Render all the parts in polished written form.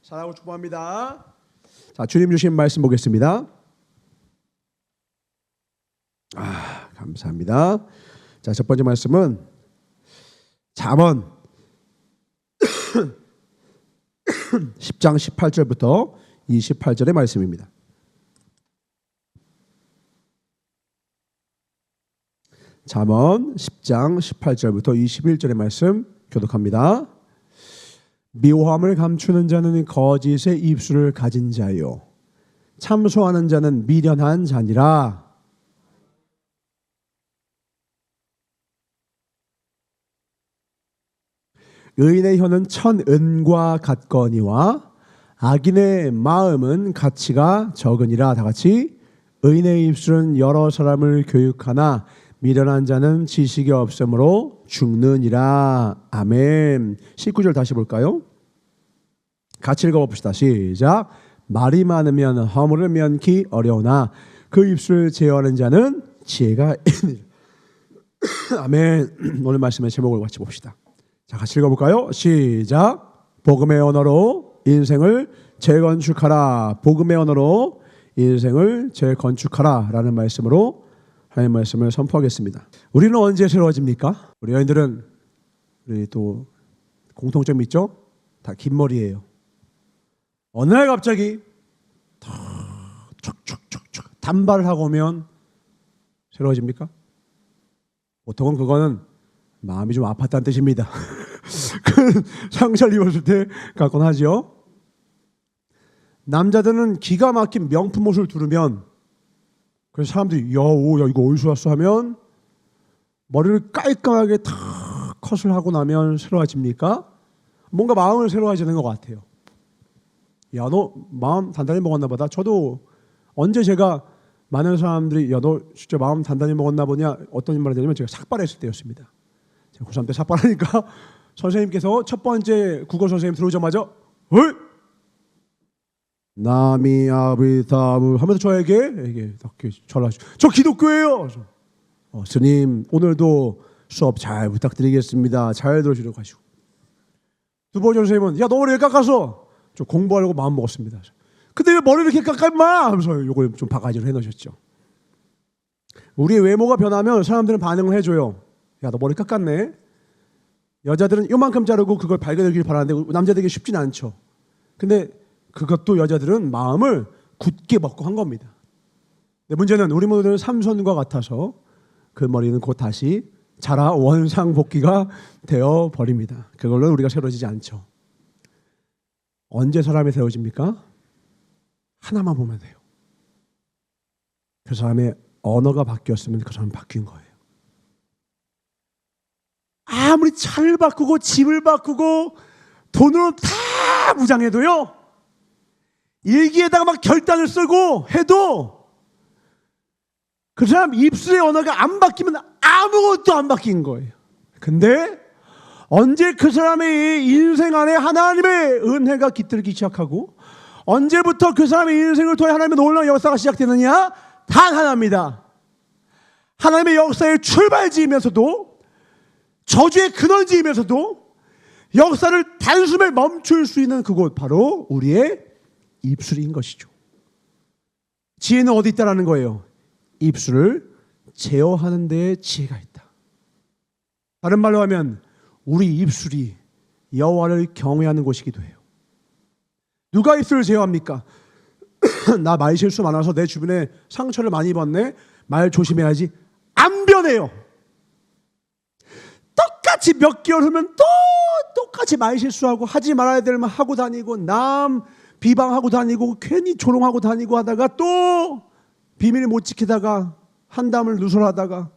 사랑하고 축복합니다. 자, 주님 주신 말씀 보겠습니다. 감사합니다. 자, 첫 번째 말씀은 잠언 10장 18절부터 28절의 말씀입니다. 잠언 10장 18절부터 21절의 말씀 교독합니다. 미워함을 감추는 자는 거짓의 입술을 가진 자요, 참소하는 자는 미련한 자니라. 의인의 혀는 천 은과 같거니와 악인의 마음은 가치가 적으니라. 다 같이. 의인의 입술은 여러 사람을 교육하나 미련한 자는 지식이 없으므로 죽느니라. 아멘. 19절 다시 볼까요? 같이 읽어봅시다. 시작. 말이 많으면 허물을 면키 어려우나 그 입술을 제어하는 자는 지혜가 있느니라. 아멘. 오늘 말씀의 제목을 같이 봅시다. 자, 같이 읽어볼까요? 시작. 복음의 언어로 인생을 재건축하라. 복음의 언어로 인생을 재건축하라 라는 말씀으로 하나님의 말씀을 선포하겠습니다. 우리는 언제 새로워집니까? 우리 여인들은 우리 또 공통점이 있죠? 다 긴 머리예요. 어느 날 갑자기 촉촉촉촉 단발을 하고 오면 새로워집니까? 보통은 그거는 마음이 좀 아팠다는 뜻입니다. 그 상처를 입었을 때 갖곤 하죠. 남자들은 기가 막힌 명품 옷을 두르면, 그래서 사람들이 야 이거 어디서 왔어 하면 머리를 깔끔하게 탁 컷을 하고 나면 새로워집니까? 뭔가 마음을 새로워지는 것 같아요. 야, 너 마음 단단히 먹었나 보다. 저도 언제 제가 많은 사람들이 야, 너 진짜 마음 단단히 먹었나 보냐, 어떤 말을 하냐면 제가 삭발했을 때였습니다. 제가 고3 때 삭발하니까 선생님께서 첫 번째 국어 선생님 들어오자마자 어이? 남이 아비타물 하면서 저에게 이렇게 전화하시죠. 저 기독교예요. 스님 오늘도 수업 잘 부탁드리겠습니다. 잘 들어주려고 하시고. 두 번째 선생님은 야, 너 머리 왜 깎았어? 저 공부하려고 마음 먹었습니다. 근데 왜 머리를 이렇게 깎아 임마? 하면서 이걸 좀 바가지로 해놓으셨죠. 우리의 외모가 변하면 사람들은 반응을 해줘요. 야, 너 머리 깎았네. 여자들은 요만큼 자르고 그걸 발견하길 바라는데 남자들에게 쉽진 않죠. 근데 그것도 여자들은 마음을 굳게 먹고 한 겁니다. 근데 문제는 우리 모두는 삼손과 같아서 그 머리는 곧 다시 자라 원상복귀가 되어 버립니다. 그걸로 우리가 새로워지지 않죠. 언제 사람이 새로워집니까? 하나만 보면 돼요. 그 사람의 언어가 바뀌었으면 그 사람은 바뀐 거예요. 아무리 차를 바꾸고 집을 바꾸고 돈으로 다 무장해도요, 일기에다가 막 결단을 쓰고 해도 그 사람 입술의 언어가 안 바뀌면 아무것도 안 바뀐 거예요. 근데 언제 그 사람의 인생 안에 하나님의 은혜가 깃들기 시작하고 언제부터 그 사람의 인생을 통해 하나님의 놀라운 역사가 시작되느냐? 단 하나입니다. 하나님의 역사의 출발지이면서도 저주의 근원지이면서도 역사를 단숨에 멈출 수 있는 그곳, 바로 우리의 입술인 것이죠. 지혜는 어디 있다라는 거예요? 입술을 제어하는 데에 지혜가 있다. 다른 말로 하면 우리 입술이 여호와를 경외하는 곳이기도 해요. 누가 입술을 제어합니까? 나 말 실수 많아서 내 주변에 상처를 많이 입었네. 말 조심해야지. 안 변해요. 똑같이 몇 개월 후면 또 똑같이 말 실수하고 하지 말아야 될 말 하고 다니고 남 비방하고 다니고 괜히 조롱하고 다니고 하다가 또 비밀 못 지키다가 한담을 누설하다가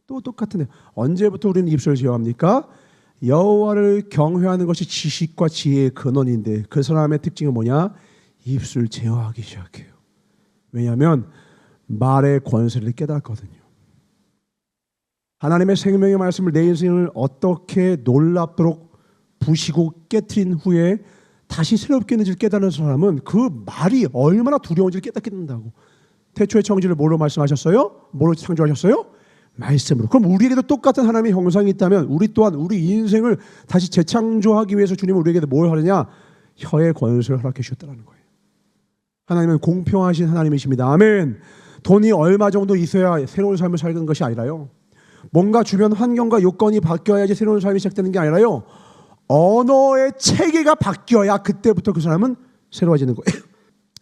또 똑같은 애. 언제부터 우리는 입술을 제어합니까? 여호와를 경외하는 것이 지식과 지혜의 근원인데 그 사람의 특징은 뭐냐? 입술 제어하기 시작해요. 왜냐하면 말의 권세를 깨닫거든요. 하나님의 생명의 말씀을 내 인생을 어떻게 놀랍도록 부시고 깨트린 후에 다시 새롭게 했는지를 깨달은 사람은 그 말이 얼마나 두려운지를 깨닫게 된다고. 태초의 청지를 뭐로 말씀하셨어요? 뭐로 창조하셨어요? 말씀으로. 그럼 우리에게도 똑같은 하나님의 형상이 있다면 우리 또한 우리 인생을 다시 재창조하기 위해서 주님은 우리에게 뭘 하느냐? 혀의 권세를 허락해 주셨다는 거예요. 하나님은 공평하신 하나님이십니다. 아멘. 돈이 얼마 정도 있어야 새로운 삶을 살는 것이 아니라요. 뭔가 주변 환경과 요건이 바뀌어야지 새로운 삶이 시작되는 게 아니라요. 언어의 체계가 바뀌어야 그때부터 그 사람은 새로워지는 거예요.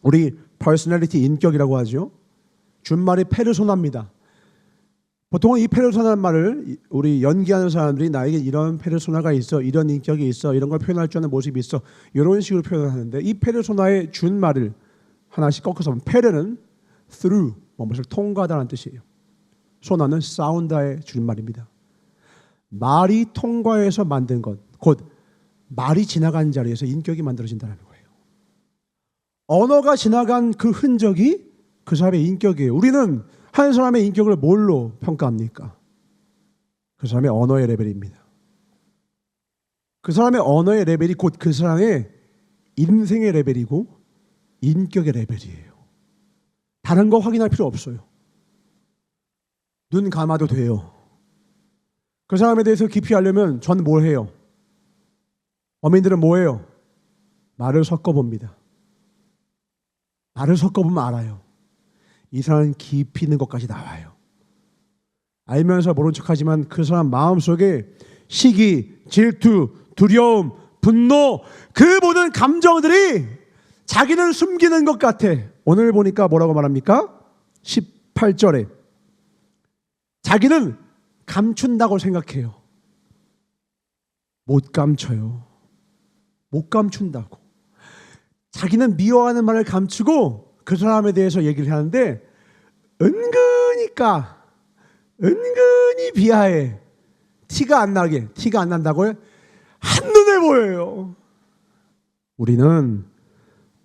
우리 퍼스널리티 인격이라고 하죠. 준말이 페르소나입니다. 보통은 이 페르소나라는 말을 우리 연기하는 사람들이 나에게 이런 페르소나가 있어, 이런 인격이 있어, 이런 걸 표현할 줄 아는 모습이 있어, 이런 식으로 표현하는데 이 페르소나의 준말을 하나씩 꺾어서 보면 페르는 through, 무엇을 통과하다는 뜻이에요. 소나는 사운드의 줄임말입니다. 말이 통과해서 만든 것, 곧 말이 지나간 자리에서 인격이 만들어진다는 거예요. 언어가 지나간 그 흔적이 그 사람의 인격이에요. 우리는 한 사람의 인격을 뭘로 평가합니까? 그 사람의 언어의 레벨입니다. 그 사람의 언어의 레벨이 곧 그 사람의 인생의 레벨이고 인격의 레벨이에요. 다른 거 확인할 필요 없어요. 눈 감아도 돼요. 그 사람에 대해서 깊이 알려면 전 뭘 해요? 어민들은 뭐 해요? 말을 섞어봅니다. 말을 섞어보면 알아요. 이 사람은 깊이 있는 것까지 나와요. 알면서 모른 척하지만 그 사람 마음속에 시기, 질투, 두려움, 분노, 그 모든 감정들이 자기는 숨기는 것 같아. 오늘 보니까 뭐라고 말합니까? 18절에 자기는 감춘다고 생각해요. 못 감춰요. 못 감춘다고. 자기는 미워하는 말을 감추고 그 사람에 대해서 얘기를 하는데 은근히 비하해. 티가 안 나게. 티가 안 난다고요? 한눈에 보여요. 우리는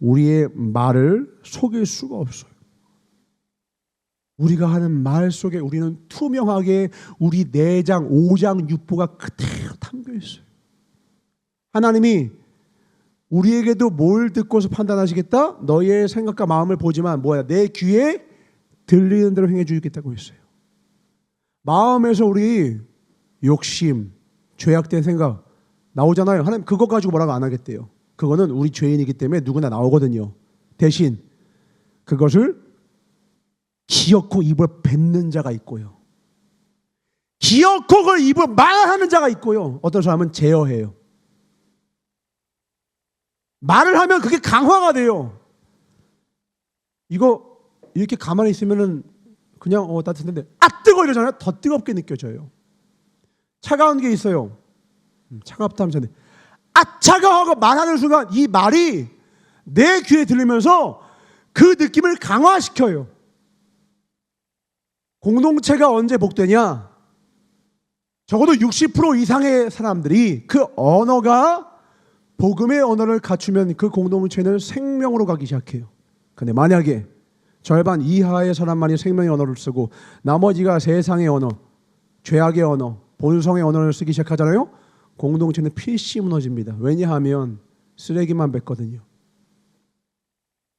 우리의 말을 속일 수가 없어요. 우리가 하는 말 속에 우리는 투명하게 우리 내장, 오장, 육부가 그대로 담겨 있어요. 하나님이 우리에게도 뭘 듣고서 판단하시겠다? 너의 생각과 마음을 보지만 내 귀에 들리는 대로 행해 주겠다고 했어요. 마음에서 우리 욕심, 죄악된 생각 나오잖아요. 하나님 그거 가지고 뭐라고 안 하겠대요. 그거는 우리 죄인이기 때문에 누구나 나오거든요. 대신 그것을 기어코 입을 뱉는 자가 있고요. 기어코 그걸 입을 말하는 자가 있고요. 어떤 사람은 제어해요. 말을 하면 그게 강화가 돼요. 이거 이렇게 가만히 있으면은 그냥 따뜻한데 뜨거워 이러잖아요. 더 뜨겁게 느껴져요. 차가운 게 있어요. 차갑다 하면서 차가워하고 말하는 순간 이 말이 내 귀에 들리면서 그 느낌을 강화시켜요. 공동체가 언제 복되냐? 적어도 60% 이상의 사람들이 그 언어가 복음의 언어를 갖추면 그 공동체는 생명으로 가기 시작해요. 근데 만약에 절반 이하의 사람만이 생명의 언어를 쓰고 나머지가 세상의 언어, 죄악의 언어, 본성의 언어를 쓰기 시작하잖아요. 공동체는 필시 무너집니다. 왜냐하면 쓰레기만 뱉거든요.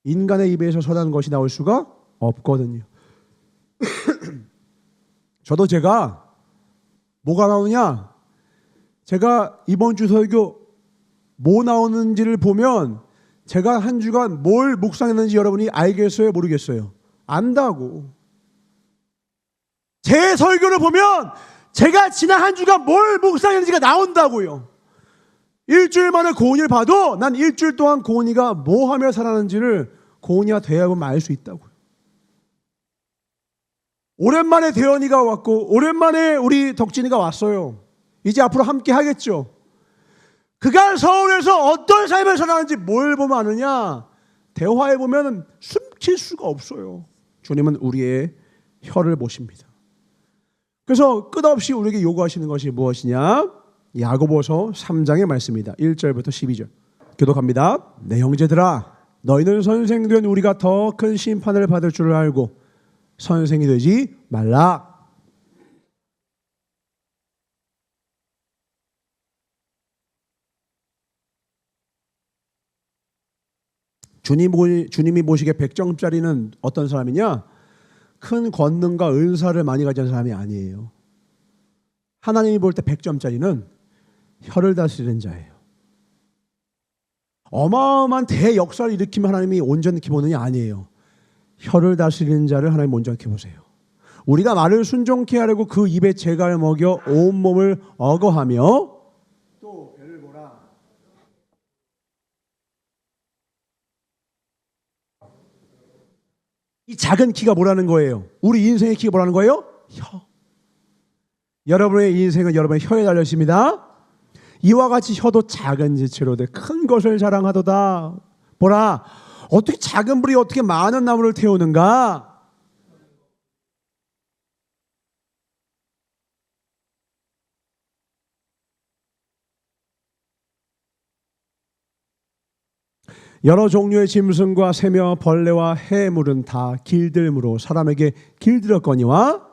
인간의 입에서 선한 것이 나올 수가 없거든요. 저도 제가 뭐가 나오느냐? 제가 이번 주 설교 뭐 나오는지를 보면 제가 한 주간 뭘 묵상했는지 여러분이 알겠어요? 모르겠어요? 안다고. 제 설교를 보면 제가 지난 한 주간 뭘 묵상했는지가 나온다고요. 일주일 만에 고은이를 봐도 난 일주일 동안 고은이가 뭐 하며 살았는지를 고은이와 대화해보면 알 수 있다고요. 오랜만에 대현이가 왔고 오랜만에 우리 덕진이가 왔어요. 이제 앞으로 함께 하겠죠. 그가 서울에서 어떤 삶을 살았는지 뭘 보면 아느냐? 대화해보면 숨길 수가 없어요. 주님은 우리의 혀를 보십니다. 그래서 끝없이 우리에게 요구하시는 것이 무엇이냐? 야고보서 3장의 말씀입니다. 1절부터 12절 교독합니다. 내 형제들아 너희는 선생된 우리가 더 큰 심판을 받을 줄을 알고 선생이 되지 말라. 주님이 보시기에 100점짜리는 어떤 사람이냐? 큰 권능과 은사를 많이 가진 사람이 아니에요. 하나님이 볼 때 100점짜리는 혀를 다스리는 자예요. 어마어마한 대역사를 일으키면 하나님이 온전케 보느냐? 아니에요. 혀를 다스리는 자를 하나님 온전케 보세요. 우리가 말을 순종케 하려고 그 입에 재갈을 먹여 온몸을 억어하며 또 배를 보라. 이 작은 키가 뭐라는 거예요? 우리 인생의 키가 뭐라는 거예요? 혀. 여러분의 인생은 여러분의 혀에 달려 있습니다. 이와 같이 혀도 작은 지체로 돼 큰 것을 자랑하도다. 보라, 어떻게 작은 불이 어떻게 많은 나무를 태우는가? 여러 종류의 짐승과 새며 벌레와 해물은 다 길들므로 사람에게 길들였거니와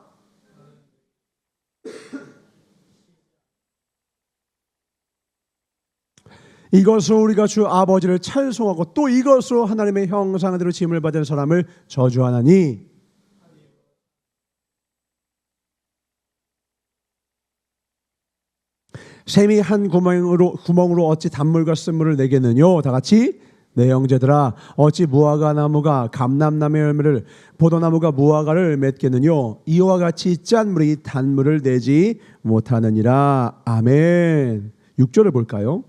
이것으로 우리가 주 아버지를 찬송하고 또 이것으로 하나님의 형상대로 짐을 받은 사람을 저주하나니 샘이 한 구멍으로 어찌 단물과 쓴물을 내겠느뇨? 다 같이 내 형제들아 어찌 무화과 나무가 감람나무의 열매를 포도나무가 무화과를 맺겠느뇨? 이와 같이 짠 물이 단물을 내지 못하느니라. 아멘. 6절을 볼까요?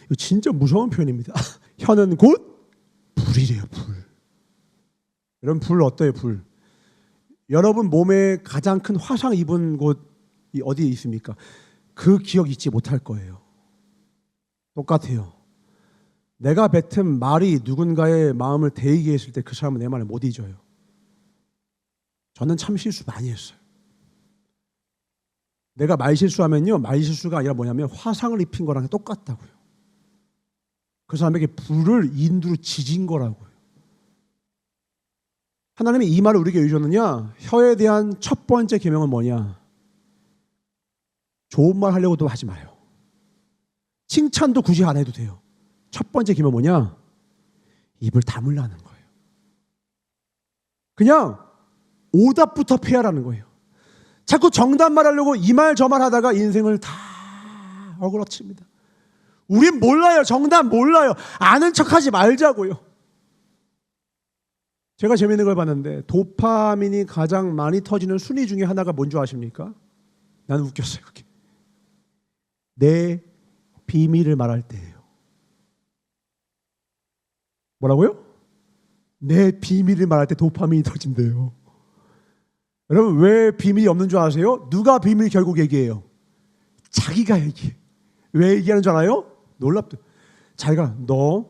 이거 진짜 무서운 표현입니다. 혀는 곧 불이래요. 불. 여러분 불 어때요? 불. 여러분 몸에 가장 큰 화상 입은 곳이 어디에 있습니까? 그 기억 잊지 못할 거예요. 똑같아요. 내가 뱉은 말이 누군가의 마음을 데이게 했을 때 그 사람은 내 말을 못 잊어요. 저는 참 실수 많이 했어요. 내가 말 실수하면요, 말 실수가 아니라 뭐냐면 화상을 입힌 거랑 똑같다고요. 그 사람에게 불을 인두로 지진 거라고요. 하나님이 이 말을 우리에게 주셨느냐? 혀에 대한 첫 번째 계명은 뭐냐? 좋은 말 하려고도 하지 마요. 칭찬도 굳이 안 해도 돼요. 첫 번째 계명은 뭐냐? 입을 다물라는 거예요. 그냥 오답부터 피하라는 거예요. 자꾸 정답 말하려고 이 말 저 말 하다가 인생을 다 어그러칩니다. 우린 몰라요. 정답 몰라요. 아는 척하지 말자고요. 제가 재밌는 걸 봤는데 도파민이 가장 많이 터지는 순위 중에 하나가 뭔지 아십니까? 나는 웃겼어요. 그게. 내 비밀을 말할 때예요. 뭐라고요? 내 비밀을 말할 때 도파민이 터진대요. 여러분 왜 비밀이 없는 줄 아세요? 누가 비밀 결국 얘기해요? 자기가 얘기해. 왜 얘기하는 줄 알아요? 놀랍다. 자기가 너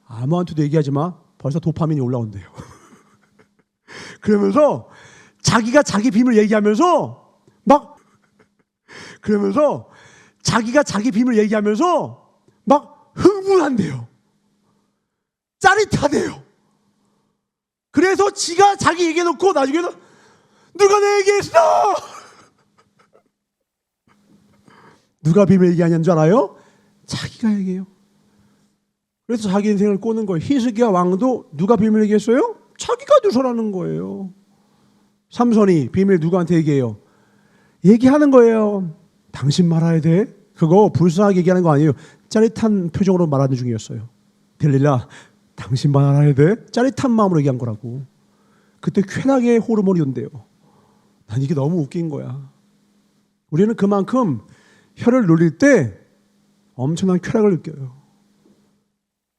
아무한테도 얘기하지 마. 벌써 도파민이 올라온대요. 그러면서 자기가 자기 비밀 얘기하면서 막 그러면서 자기가 자기 비밀 얘기하면서 막 흥분한대요. 짜릿하대요. 그래서 지가 자기 얘기해놓고 나중에는 누가 내 얘기했어? 누가 비밀 얘기하냐는 줄 알아요? 자기가 얘기해요. 그래서 자기 인생을 꼬는 거예요. 히스기야 왕도 누가 비밀 얘기했어요? 자기가 누설하는 거예요. 삼손이 비밀 누구한테 얘기해요? 얘기하는 거예요. 당신 말아야 돼. 그거 불쌍하게 얘기하는 거 아니에요. 짜릿한 표정으로 말하는 중이었어요. 델릴라 당신 말아야 돼. 짜릿한 마음으로 얘기한 거라고. 그때 쾌락의 호르몬이 온대요. 난 이게 너무 웃긴 거야. 우리는 그만큼 혀를 놀릴 때 엄청난 쾌락을 느껴요.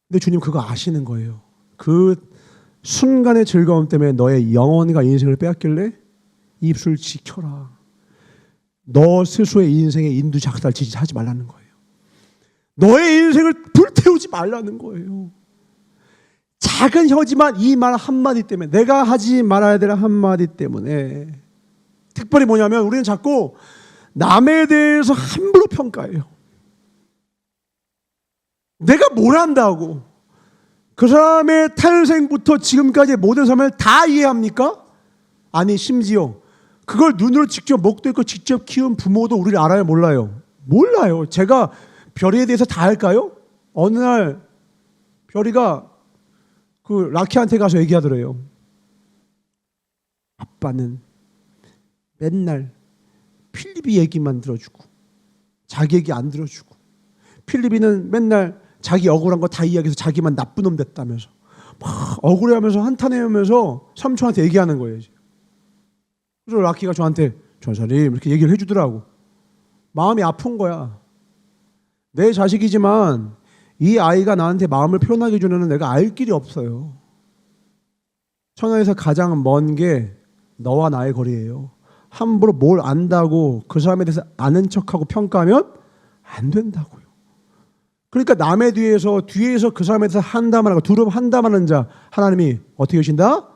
근데 주님 그거 아시는 거예요. 그 순간의 즐거움 때문에 너의 영혼과 인생을 빼앗길래 입술 지켜라. 너 스스로의 인생의 인두작살치지 하지 말라는 거예요. 너의 인생을 불태우지 말라는 거예요. 작은 혀지만 이 말 한마디 때문에, 내가 하지 말아야 될 한마디 때문에. 특별히 뭐냐면 우리는 자꾸 남에 대해서 함부로 평가해요. 내가 뭘 한다고? 그 사람의 탈생부터 지금까지 모든 삶을 다 이해합니까? 아니 심지어 그걸 눈으로 직접 목도 있고 직접 키운 부모도 우리를 알아요? 몰라요? 몰라요. 제가 별이에 대해서 다 알까요? 어느 날 별이가 그 라키한테 가서 얘기하더래요. 아빠는 맨날 필립이 얘기만 들어주고 자기 얘기 안 들어주고, 필립이는 맨날 자기 억울한 거 다 이야기해서 자기만 나쁜 놈 됐다면서 막 억울해하면서 한탄해하면서 삼촌한테 얘기하는 거예요. 그래서 라키가 저한테 전사님 이렇게 얘기를 해주더라고. 마음이 아픈 거야. 내 자식이지만 이 아이가 나한테 마음을 표현하기 전에는 내가 알 길이 없어요. 천하에서 가장 먼 게 너와 나의 거리예요. 함부로 뭘 안다고 그 사람에 대해서 아는 척하고 평가하면 안 된다고요. 그러니까 남의 뒤에서 그 사람에 대해서 한담하고 두려움 한담하는 자 하나님이 어떻게 하신다?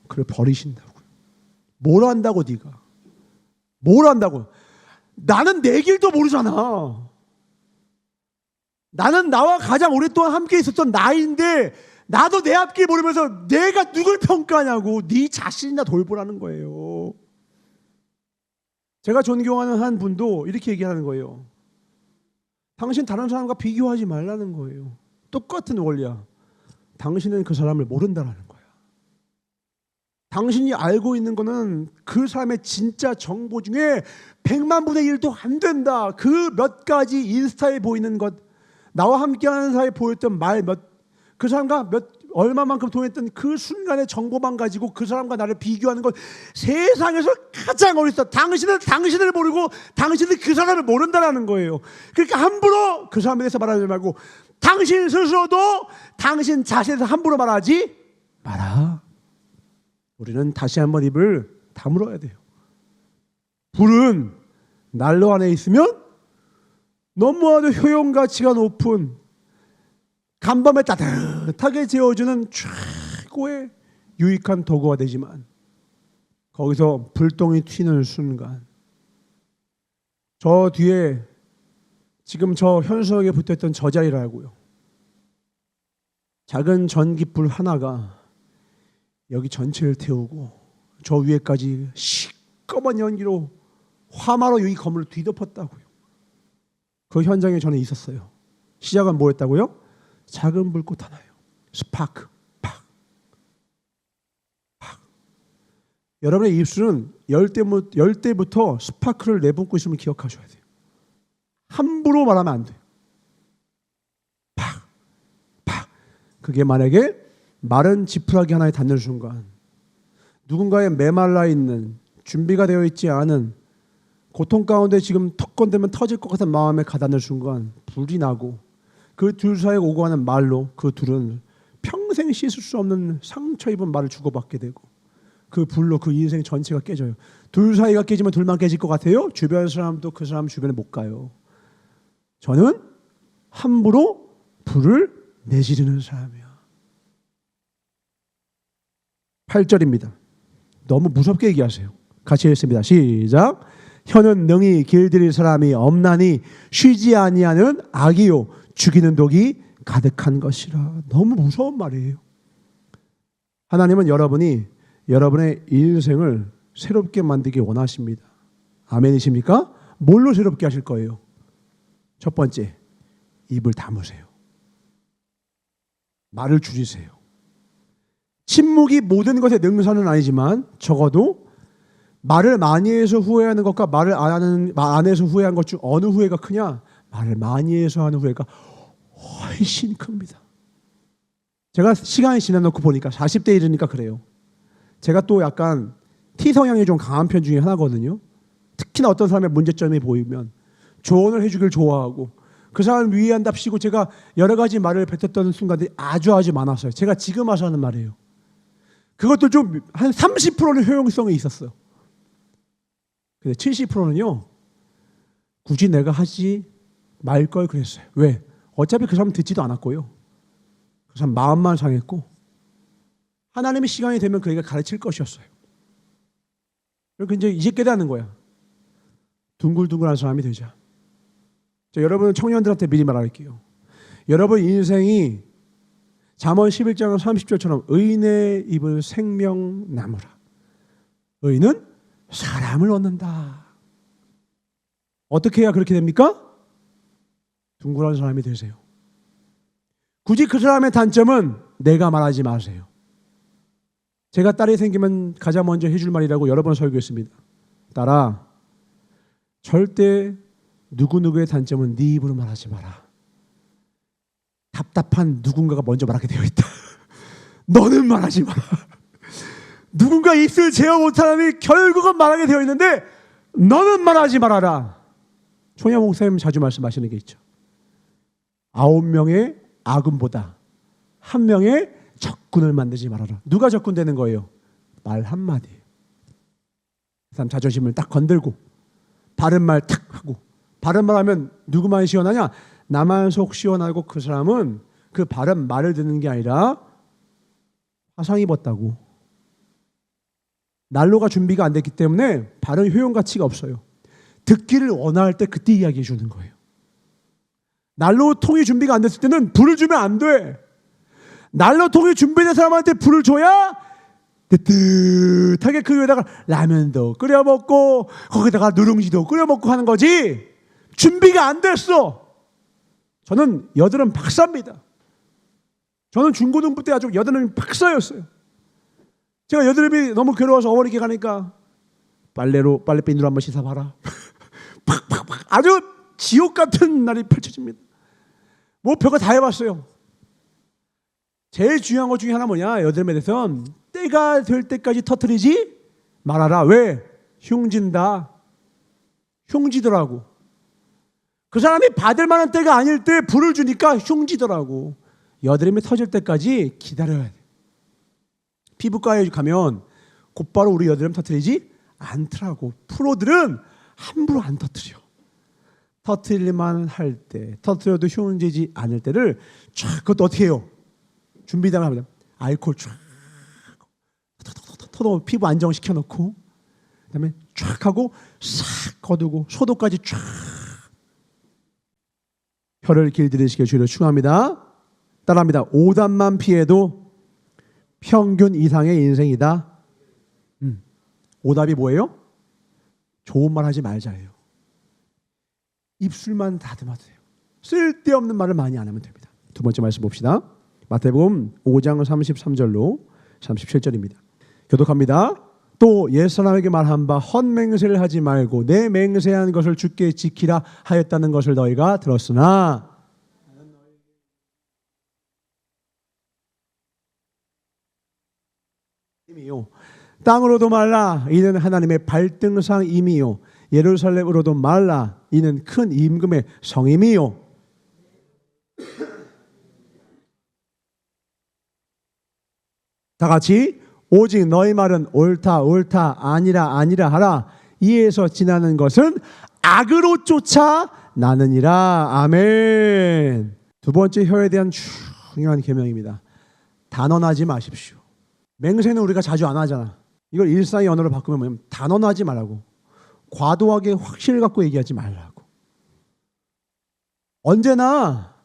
그를 버리신다고요. 뭘 안다고 네가? 뭘 안다고? 나는 내 길도 모르잖아. 나는 나와 가장 오랫동안 함께 있었던 나인데 나도 내 앞길 모르면서 내가 누굴 평가하냐고. 네 자신이나 돌보라는 거예요. 제가 존경하는 한 분도 이렇게 얘기하는 거예요. 당신 다른 사람과 비교하지 말라는 거예요. 똑같은 원리야. 당신은 그 사람을 모른다라는 거야. 당신이 알고 있는 거는 그 사람의 진짜 정보 중에 100만 분의 1도 안 된다. 그 몇 가지 인스타에 보이는 것, 나와 함께하는 사이에 보였던 말 그 사람과 얼마만큼 통했던 그 순간의 정보만 가지고 그 사람과 나를 비교하는 것, 세상에서 가장 어리석다. 당신은 당신을 모르고 당신은 그 사람을 모른다라는 거예요. 그러니까 함부로 그 사람에 대해서 말하지 말고 당신 스스로도 당신 자신에 대해서 함부로 말하지 마라. 우리는 다시 한번 입을 다물어야 돼요. 불은 난로 안에 있으면 너무나도 효용 가치가 높은 간밤에 따뜻하게 재워주는 최고의 유익한 도구가 되지만 거기서 불똥이 튀는 순간 저 뒤에 지금 저 현수막에 붙어있던 저 자리라고요. 작은 전깃불 하나가 여기 전체를 태우고 저 위에까지 시꺼먼 연기로 화마로 이 건물을 뒤덮었다고요. 그 현장에 저는 있었어요. 시작은 뭐였다고요? 작은 불꽃 하나요. 스파크, 팍, 팍. 여러분의 입술은 열 때부터 스파크를 내뿜고 있음을 기억하셔야 돼요. 함부로 말하면 안 돼요. 팍, 팍. 그게 만약에 마른 지푸라기 하나에 닿는 순간 누군가의 메말라 있는 준비가 되어 있지 않은 고통 가운데 지금 턱 건들면 터질 것 같은 마음에 가닿는 순간 불이 나고 그 둘 사이에 오고 가는 말로 그 둘은 평생 씻을 수 없는 상처 입은 말을 주고받게 되고 그 불로 그 인생 전체가 깨져요. 둘 사이가 깨지면 둘만 깨질 것 같아요? 주변 사람도 그 사람 주변에 못 가요. 저는 함부로 불을 내지르는 사람이야. 8절입니다. 너무 무섭게 얘기하세요. 같이 읽습니다. 시작. 혀는 능히 길들일 사람이 없나니 쉬지 아니하는 악이요 죽이는 독이 가득한 것이라. 너무 무서운 말이에요. 하나님은 여러분의 인생을 새롭게 만들기 원하십니다. 아멘이십니까? 뭘로 새롭게 하실 거예요? 첫 번째, 입을 다무세요. 말을 줄이세요. 침묵이 모든 것의 능사는 아니지만 적어도 말을 많이 해서 후회하는 것과 말을 안 해서 후회한 것 중 어느 후회가 크냐? 말을 많이 해서 하는 후회가 훨씬 큽니다. 제가 시간이 지나놓고 보니까 40대 이르니까 그래요. 제가 또 약간 T 성향이 좀 강한 편 중에 하나거든요. 특히나 어떤 사람의 문제점이 보이면 조언을 해주길 좋아하고 그 사람을 위한답시고 제가 여러 가지 말을 뱉었던 순간들이 아주 많았어요. 제가 지금 와서 하는 말이에요. 그것도 좀 한 30%는 효용성이 있었어요. 근데 70%는요. 굳이 내가 하지 말 걸 그랬어요. 왜? 어차피 그 사람 듣지도 않았고요. 그 사람 마음만 상했고 하나님의 시간이 되면 그에게 가르칠 것이었어요. 그리고 이제 깨닫는 거야. 둥글둥글한 사람이 되자. 여러분 청년들한테 미리 말할게요. 여러분 인생이 잠언 11장 30절처럼 의인의 입을 생명나무라. 의인은 사람을 얻는다. 어떻게 해야 그렇게 됩니까? 둥글한 사람이 되세요. 굳이 그 사람의 단점은 내가 말하지 마세요. 제가 딸이 생기면 가장 먼저 해줄 말이라고 여러 번 설교했습니다. 딸아, 절대 누구누구의 단점은 네 입으로 말하지 마라. 답답한 누군가가 먼저 말하게 되어 있다. 너는 말하지 마라. 누군가 입술 제어 못한 사람이 결국은 말하게 되어 있는데 너는 말하지 말아라. 총야 목사님 자주 말씀하시는 게 있죠. 9명의 아군보다 1명의 적군을 만들지 말아라. 누가 적군되는 거예요? 말 한마디. 그 사람 자존심을 딱 건들고 바른 말 탁 하고, 바른 말 하면 누구만 시원하냐? 나만 속 시원하고 그 사람은 그 바른 말을 듣는 게 아니라 화상 입었다고. 난로가 준비가 안 됐기 때문에 바른 효용 가치가 없어요. 듣기를 원할 때 그때 이야기해 주는 거예요. 난로통이 준비가 안 됐을 때는 불을 주면 안 돼. 난로통이 준비된 사람한테 불을 줘야 뜨뜻하게 그 위에다가 라면도 끓여 먹고 거기다가 누룽지도 끓여 먹고 하는 거지. 준비가 안 됐어. 저는 여드름 박사입니다. 저는 중고등부 때 아주 여드름이 박사였어요. 제가 여드름이 너무 괴로워서 어머니께 가니까 빨래비누로 한번 씻어봐라. 팍팍팍 아주 지옥 같은 날이 펼쳐집니다. 뭐 별거 다 해봤어요. 제일 중요한 것 중에 하나 뭐냐? 여드름에 대해서 때가 될 때까지 터뜨리지 말아라. 왜? 흉진다. 흉지더라고. 그 사람이 받을 만한 때가 아닐 때 불을 주니까 흉지더라고. 여드름이 터질 때까지 기다려야 돼. 피부과에 가면 곧바로 우리 여드름 터뜨리지 않더라고. 프로들은 함부로 안 터뜨려. 터뜨릴만 할 때, 터뜨려도 흉지지 않을 때를 쫙, 그것도 어떻게 해요? 준비당을 합니다. 알코올 쫙 터도 피부 안정시켜 놓고, 그다음에 쫙 하고 싹 거두고 소독까지 쫙. 혀를 길들이시길 주로 축원합니다. 따라합니다. 오답만 피해도 평균 이상의 인생이다. 오답이 뭐예요? 좋은 말 하지 말자예요. 입술만 다듬어도 돼요. 쓸데없는 말을 많이 안 하면 됩니다. 두 번째 말씀 봅시다. 마태복음 5장 33절로 37절입니다. 교독합니다. 또 옛사람에게 말한 바 헛맹세를 하지 말고 내 맹세한 것을 주께 지키라 하였다는 것을 너희가 들었으나 땅으로도 말라 이는 하나님의 발등상임이요 예루살렘으로도 말라 이는 큰 임금의 성임이요. 다 같이 오직 너희 말은 옳다 옳다 아니라 아니라 하라. 이에서 지나는 것은 악으로 쫓아 나느니라. 아멘. 두 번째 혀에 대한 중요한 계명입니다. 단언하지 마십시오. 맹세는 우리가 자주 안 하잖아. 이걸 일상의 언어로 바꾸면 뭐냐면 단언하지 말라고. 과도하게 확신을 갖고 얘기하지 말라고. 언제나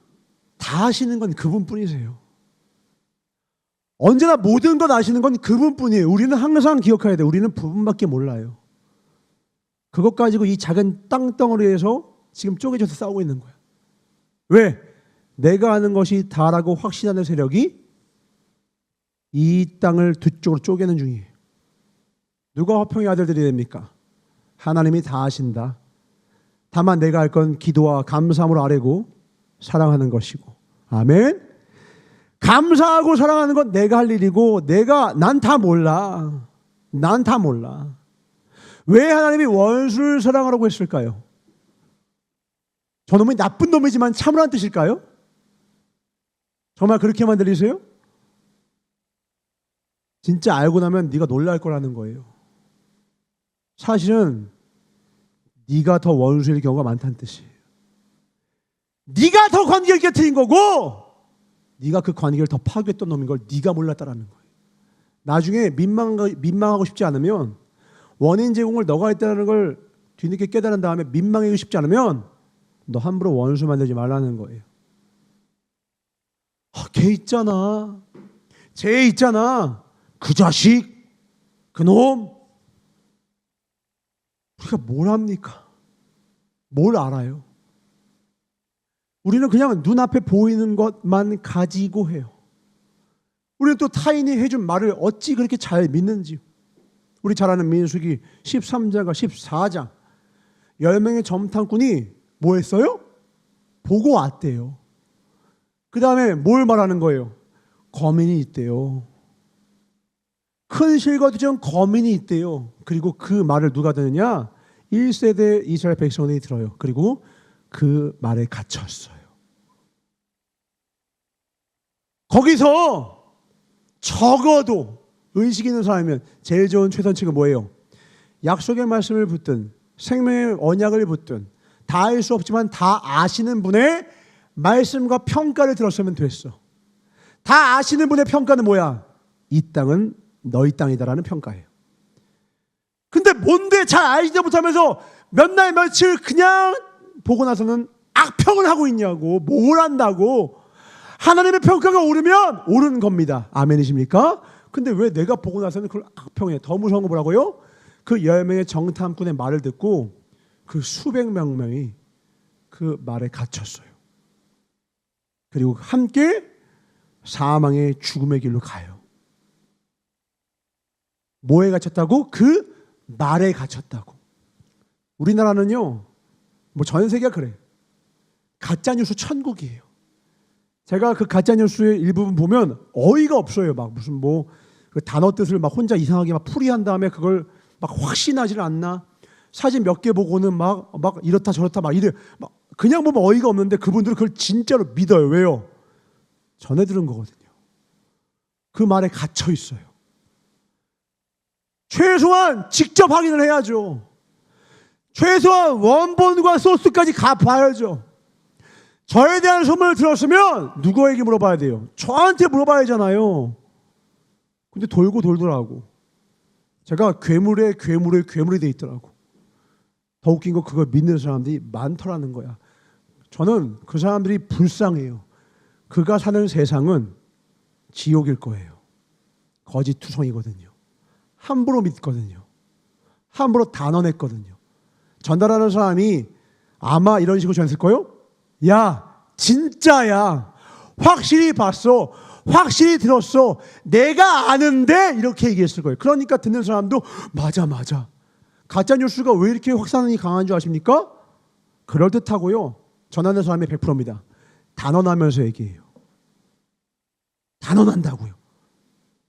다 아시는 건 그분뿐이세요. 언제나 모든 것 아시는 건 그분뿐이에요. 우리는 항상 기억해야 돼요. 우리는 부분밖에 몰라요. 그것 가지고 이 작은 땅덩어리에서 지금 쪼개져서 싸우고 있는 거야. 왜? 내가 아는 것이 다라고 확신하는 세력이 이 땅을 두 쪽으로 쪼개는 중이에요. 누가 화평의 아들들이 됩니까? 하나님이 다 아신다. 다만 내가 할 건 기도와 감사함으로 아뢰고 사랑하는 것이고. 아멘. 감사하고 사랑하는 건 내가 할 일이고 난 다 몰라. 난 다 몰라. 왜 하나님이 원수를 사랑하라고 했을까요? 저놈이 나쁜 놈이지만 참으라는 뜻일까요? 정말 그렇게만 들리세요? 진짜 알고 나면 네가 놀랄 거라는 거예요. 사실은 네가 더 원수일 경우가 많다는 뜻이에요. 네가 더 관계를 깨트린 거고 네가 그 관계를 더 파괴했던 놈인 걸 네가 몰랐다라는 거예요. 나중에 민망하고 싶지 않으면 원인 제공을 너가 했다는 걸 뒤늦게 깨달은 다음에 민망하고 싶지 않으면 너 함부로 원수 만들지 말라는 거예요. 걔 있잖아. 쟤 있잖아. 그 자식. 그놈. 우리가 뭘 합니까? 뭘 알아요? 우리는 그냥 눈앞에 보이는 것만 가지고 해요. 우리는 또 타인이 해준 말을 어찌 그렇게 잘 믿는지. 우리 잘 아는 민수기 13장과 14장 10명의 점탕꾼이 뭐 했어요? 보고 왔대요. 그 다음에 뭘 말하는 거예요? 거민이 있대요. 큰 실과 두정 거민이 있대요. 그리고 그 말을 누가 듣느냐? 1세대 이스라엘 백성들이 들어요. 그리고 그 말에 갇혔어요. 거기서 적어도 의식 있는 사람이면 제일 좋은 최선책은 뭐예요? 약속의 말씀을 붙든 생명의 언약을 붙든 다 알 수 없지만 다 아시는 분의 말씀과 평가를 들었으면 됐어. 다 아시는 분의 평가는 뭐야? 이 땅은 너희 땅이다라는 평가예요. 근데 뭔데 잘 알지도 못하면서 몇 날 며칠 그냥 보고 나서는 악평을 하고 있냐고. 뭘 한다고. 하나님의 평가가 오르면 옳은 겁니다. 아멘이십니까? 근데 왜 내가 보고 나서는 그걸 악평해? 더 무서운 거 뭐라고요? 그 10명의 정탐꾼의 말을 듣고 그 수백 명이 그 말에 갇혔어요. 그리고 함께 사망의 죽음의 길로 가요. 뭐에 갇혔다고? 그 말에 갇혔다고. 우리나라는요, 뭐 전 세계가 그래. 가짜뉴스 천국이에요. 제가 그 가짜뉴스의 일부분 보면 어이가 없어요. 막 무슨 뭐 그 단어 뜻을 막 혼자 이상하게 막 풀이한 다음에 그걸 막 확신하지를 않나. 사진 몇 개 보고는 막 이렇다 저렇다 막 이래. 막 그냥 보면 어이가 없는데 그분들은 그걸 진짜로 믿어요. 왜요? 전해 들은 거거든요. 그 말에 갇혀 있어요. 최소한 직접 확인을 해야죠. 최소한 원본과 소스까지 가봐야죠. 저에 대한 소문을 들었으면 누구에게 물어봐야 돼요? 저한테 물어봐야 하잖아요. 근데 돌고 돌더라고. 제가 괴물이 돼 있더라고. 더 웃긴 거 그걸 믿는 사람들이 많더라는 거야. 저는 그 사람들이 불쌍해요. 그가 사는 세상은 지옥일 거예요. 거짓투성이거든요. 함부로 믿거든요. 함부로 단언했거든요. 전달하는 사람이 아마 이런 식으로 전했을 거예요. 야, 진짜야. 확실히 봤어. 확실히 들었어. 내가 아는데 이렇게 얘기했을 거예요. 그러니까 듣는 사람도 맞아. 가짜뉴스가 왜 이렇게 확산이 강한 줄 아십니까? 그럴듯하고요. 전하는 사람이 100%입니다. 단언하면서 얘기해요. 단언한다고요.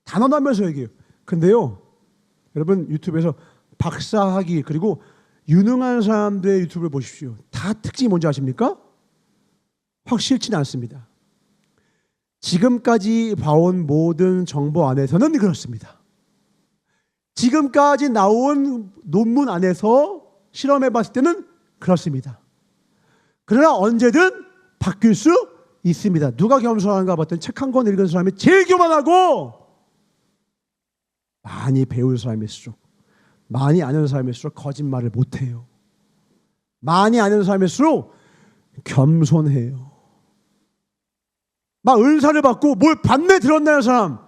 단언하면서 얘기해요. 근데요, 여러분 유튜브에서 박사학위 그리고 유능한 사람들의 유튜브를 보십시오. 다 특징이 뭔지 아십니까? 확실치는 않습니다. 지금까지 봐온 모든 정보 안에서는 그렇습니다. 지금까지 나온 논문 안에서 실험해 봤을 때는 그렇습니다. 그러나 언제든 바뀔 수 있습니다. 누가 겸손한가 봤더니 책 한 권 읽은 사람이 제일 교만하고 많이 배운 사람일수록 많이 아는 사람일수록 거짓말을 못해요. 많이 아는 사람일수록 겸손해요. 막 은사를 받고 뭘 받네 들었나요 사람?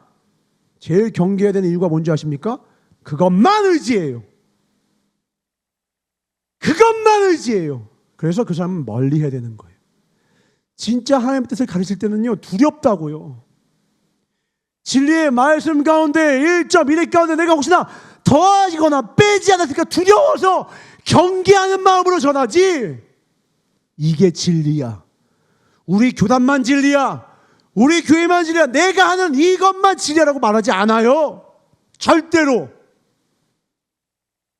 제일 경계해야 되는 이유가 뭔지 아십니까? 그것만 의지해요. 그것만 의지해요. 그래서 그 사람은 멀리 해야 되는 거예요. 진짜 하나님의 뜻을 가르칠 때는요, 두렵다고요. 진리의 말씀 가운데 1.1획 가운데 내가 혹시나 더하거나 빼지 않았을까 두려워서 경계하는 마음으로 전하지. 이게 진리야. 우리 교단만 진리야. 우리 교회만 진리야. 내가 하는 이것만 진리라고 말하지 않아요. 절대로.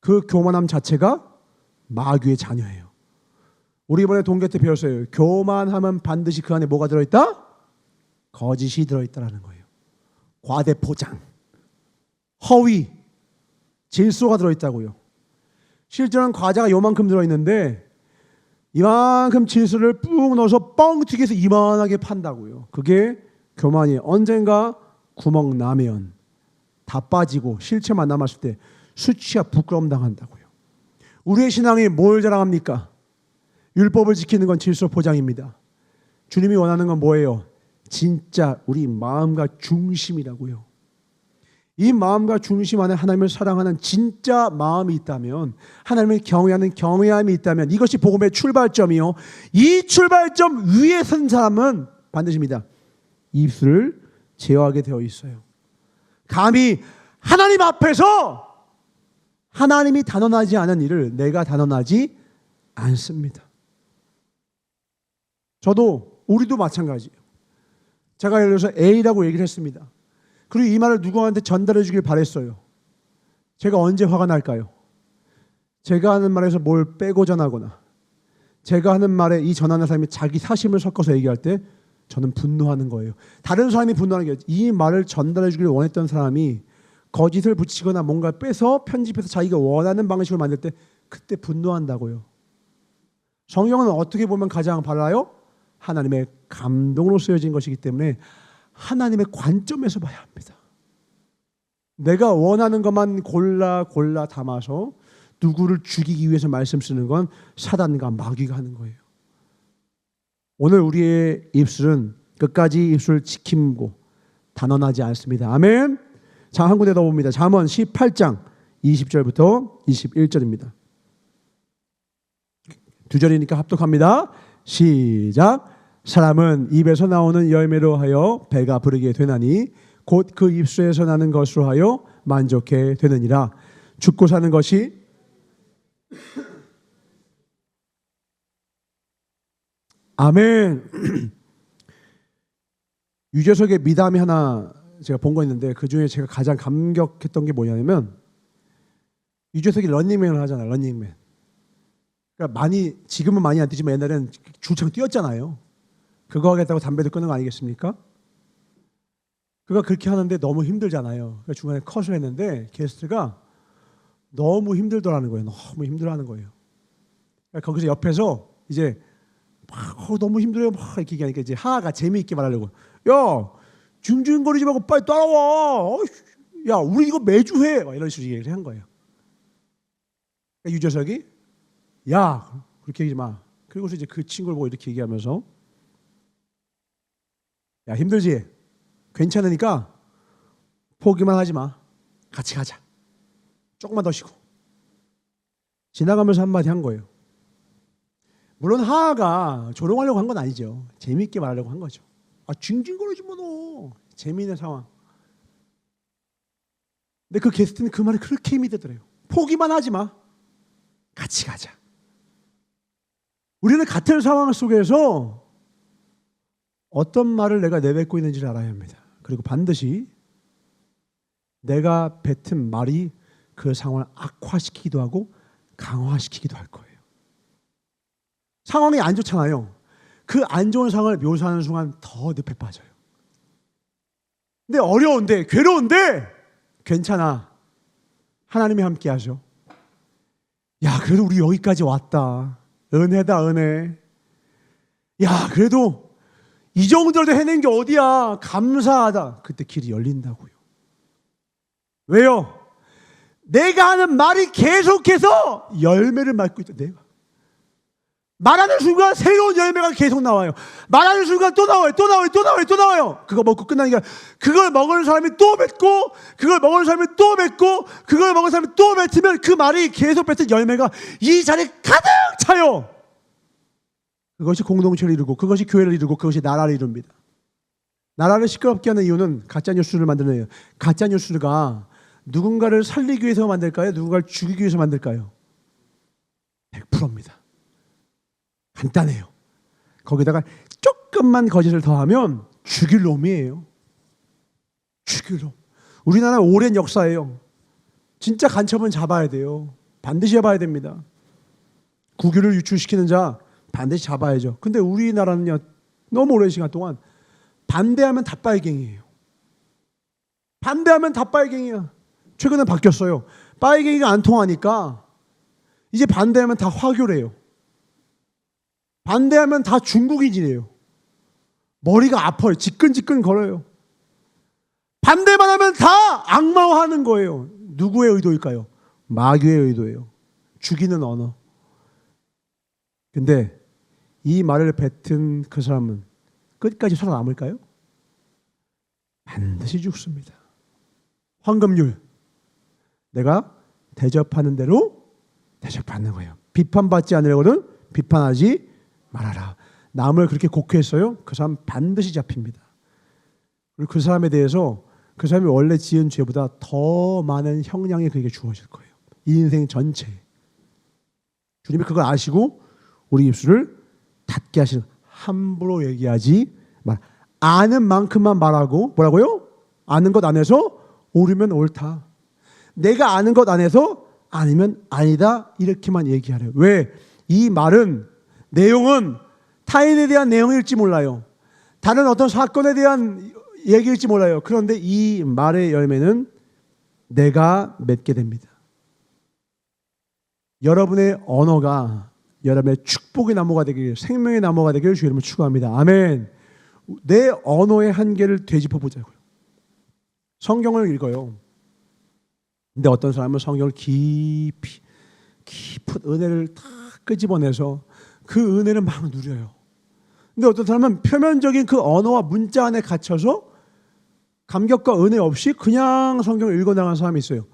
그 교만함 자체가 마귀의 자녀예요. 우리 이번에 동계 때 배웠어요. 교만하면 반드시 그 안에 뭐가 들어있다? 거짓이 들어있다라는 거예요. 과대포장, 허위, 질소가 들어있다고요. 실제로는 과자가 요만큼 들어있는데 이만큼 질소를 뿡 넣어서 뻥 튀겨서 이만하게 판다고요. 그게 교만이에요. 언젠가 구멍 나면 다 빠지고 실체만 남았을 때 수치와 부끄러움 당한다고요. 우리의 신앙이 뭘 자랑합니까? 율법을 지키는 건 질소 포장입니다. 주님이 원하는 건 뭐예요? 진짜 우리 마음과 중심이라고요. 이 마음과 중심 안에 하나님을 사랑하는 진짜 마음이 있다면, 하나님을 경외하는 경외함이 있다면, 이것이 복음의 출발점이요. 이 출발점 위에 선 사람은 반드시입니다. 입술을 제어하게 되어 있어요. 감히 하나님 앞에서 하나님이 단언하지 않은 일을 내가 단언하지 않습니다. 저도 우리도 마찬가지예요. 제가 예를 들어서 A라고 얘기를 했습니다. 그리고 이 말을 누구한테 전달해 주길 바랬어요. 제가 언제 화가 날까요? 제가 하는 말에서 뭘 빼고 전하거나 제가 하는 말에 이 전하는 사람이 자기 사심을 섞어서 얘기할 때 저는 분노하는 거예요. 다른 사람이 분노하는 게 이 말을 전달해 주길 원했던 사람이 거짓을 붙이거나 뭔가 빼서 편집해서 자기가 원하는 방식으로 만들 때 그때 분노한다고요. 성경은 어떻게 보면 가장 발라요? 하나님의 감동으로 쓰여진 것이기 때문에 하나님의 관점에서 봐야 합니다. 내가 원하는 것만 골라 담아서 누구를 죽이기 위해서 말씀 쓰는 건 사단과 마귀가 하는 거예요. 오늘 우리의 입술은 끝까지 입술을 지킴고 단언하지 않습니다. 아멘. 자, 한 군데 더 봅니다. 잠언 18장 20절부터 21절입니다. 두 절이니까 합독합니다. 시작. 사람은 입에서 나오는 열매로 하여 배가 부르게 되나니 곧 그 입술에서 나는 것으로 하여 만족해 되느니라. 죽고 사는 것이 아멘. 유재석의 미담이 하나 제가 본 거 있는데 그 중에 제가 가장 감격했던 게 뭐냐면 유재석이 런닝맨을 하잖아요. 런닝맨. 그러니까 많이 지금은 많이 안 뛰지만 옛날에는 줄창 뛰었잖아요. 그거 하겠다고 담배도 끊는 거 아니겠습니까? 그가 그렇게 하는데 너무 힘들잖아요. 그러니까 중간에 컷을 했는데 게스트가 너무 힘들더라는 거예요. 너무 힘들어하는 거예요. 그러니까 거기서 옆에서 이제 막 너무 힘들어요. 막 이렇게 얘기하니까 이제 하하가 재미있게 말하려고 야 징징거리지 말고 빨리 따라와. 야 우리 이거 매주 해. 막 이런 식으로 얘기를 한 거예요. 그러니까 유재석이 야 그렇게 얘기하지 마. 그리고서 이제 그 친구를 보고 이렇게 얘기하면서 야 힘들지? 괜찮으니까 포기만 하지 마. 같이 가자. 조금만 더 쉬고. 지나가면서 한마디 한 거예요. 물론 하하가 조롱하려고 한 건 아니죠. 재미있게 말하려고 한 거죠. 아 징징거리지 마 너. 재미있는 상황. 근데 그 게스트는 그 말이 그렇게 힘이 되더래요. 포기만 하지 마. 같이 가자. 우리는 같은 상황 속에서 어떤 말을 내가 내뱉고 있는지를 알아야 합니다. 그리고 반드시 내가 뱉은 말이 그 상황을 악화시키기도 하고 강화시키기도 할 거예요. 상황이 안 좋잖아요. 그 안 좋은 상황을 묘사하는 순간 더 늪에 빠져요. 근데 어려운데 괴로운데 괜찮아. 하나님이 함께 하죠. 야 그래도 우리 여기까지 왔다. 은혜다 은혜. 야 그래도 이 정도라도 해낸 게 어디야. 감사하다. 그때 길이 열린다고요. 왜요? 내가 하는 말이 계속해서 열매를 맺고 있다. 내가 말하는 순간 새로운 열매가 계속 나와요. 말하는 순간 또 나와요. 또 나와요. 또 나와요. 또 나와요. 그거 먹고 끝나니까 그걸 먹은 사람이 또 맺고 그걸 먹은 사람이 또 맺고 그걸 먹은 사람이 또 맺으면 그 말이 계속 뱉은 열매가 이 자리에 가득 차요. 그것이 공동체를 이루고 그것이 교회를 이루고 그것이 나라를 이룹니다. 나라를 시끄럽게 하는 이유는 가짜뉴스를 만드는 거예요. 가짜뉴스가 누군가를 살리기 위해서 만들까요? 누군가를 죽이기 위해서 만들까요? 100%입니다. 간단해요. 거기다가 조금만 거짓을 더하면 죽일 놈이에요. 죽일 놈. 우리나라 오랜 역사예요. 진짜 간첩은 잡아야 돼요. 반드시 잡아야 됩니다. 국유를 유출시키는 자 반드시 잡아야죠. 근데 우리나라는요 너무 오랜 시간 동안 반대하면 다 빨갱이에요. 반대하면 다 빨갱이야. 최근에 바뀌었어요. 빨갱이가 안 통하니까 이제 반대하면 다 화교래요. 반대하면 다 중국인이래요. 머리가 아파요. 지끈지끈 걸어요. 반대만 하면 다 악마화하는 거예요. 누구의 의도일까요? 마귀의 의도예요. 죽이는 언어. 근데 이 말을 뱉은 그 사람은 끝까지 살아남을까요? 반드시 죽습니다. 황금률. 내가 대접하는 대로 대접받는 거예요. 비판받지 않으려고는 비판하지 말아라. 남을 그렇게 곡해했어요. 그 사람 반드시 잡힙니다. 그리고 그 사람에 대해서 그 사람이 원래 지은 죄보다 더 많은 형량이 그에게 주어질 거예요. 이 인생 전체. 주님이 그걸 아시고 우리 입술을 닫게 하시는 함부로 얘기하지 말. 아는 만큼만 말하고 뭐라고요? 아는 것 안에서 옳으면 옳다. 내가 아는 것 안에서 아니면 아니다 이렇게만 얘기하래요. 왜? 이 말은 내용은 타인에 대한 내용일지 몰라요. 다른 어떤 사건에 대한 얘기일지 몰라요. 그런데 이 말의 열매는 내가 맺게 됩니다. 여러분의 언어가 여러분의 축복의 나무가 되길, 생명의 나무가 되길 주의 이름으로 축원합니다. 아멘. 내 언어의 한계를 되짚어 보자고요. 성경을 읽어요. 근데 어떤 사람은 성경을 깊은 은혜를 다 끄집어내서 그 은혜를 막 누려요. 근데 어떤 사람은 표면적인 그 언어와 문자 안에 갇혀서 감격과 은혜 없이 그냥 성경을 읽어나가는 사람이 있어요.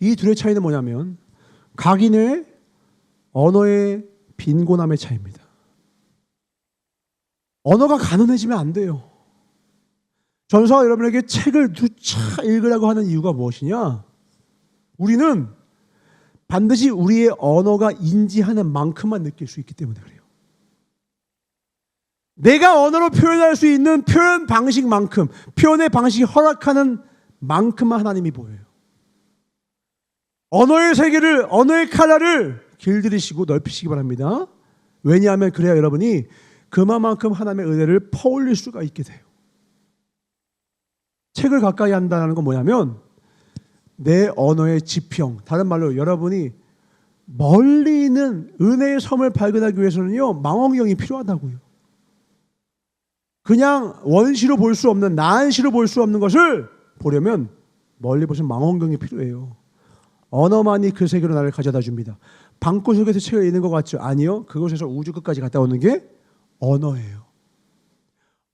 이 둘의 차이는 뭐냐면 각인의 언어의 빈곤함의 차이입니다. 언어가 가난해지면 안 돼요. 전사가 여러분에게 책을 누차 읽으라고 하는 이유가 무엇이냐? 우리는 반드시 우리의 언어가 인지하는 만큼만 느낄 수 있기 때문에 그래요. 내가 언어로 표현할 수 있는 표현 방식만큼, 표현의 방식이 허락하는 만큼만 하나님이 보여요. 언어의 세계를, 언어의 칼날을 길들이시고 넓히시기 바랍니다. 왜냐하면 그래야 여러분이 그만큼 하나님의 은혜를 퍼올릴 수가 있게 돼요. 책을 가까이 한다는 건 뭐냐면 내 언어의 지평, 다른 말로 여러분이 멀리 있는 은혜의 섬을 발견하기 위해서는요, 망원경이 필요하다고요. 그냥 원시로 볼 수 없는, 나한시로 볼 수 없는 것을 보려면 멀리 보시면 망원경이 필요해요. 언어만이 그 세계로 나를 가져다 줍니다. 방구석에서 책을 읽는 것 같죠? 아니요. 그곳에서 우주 끝까지 갔다 오는 게 언어예요.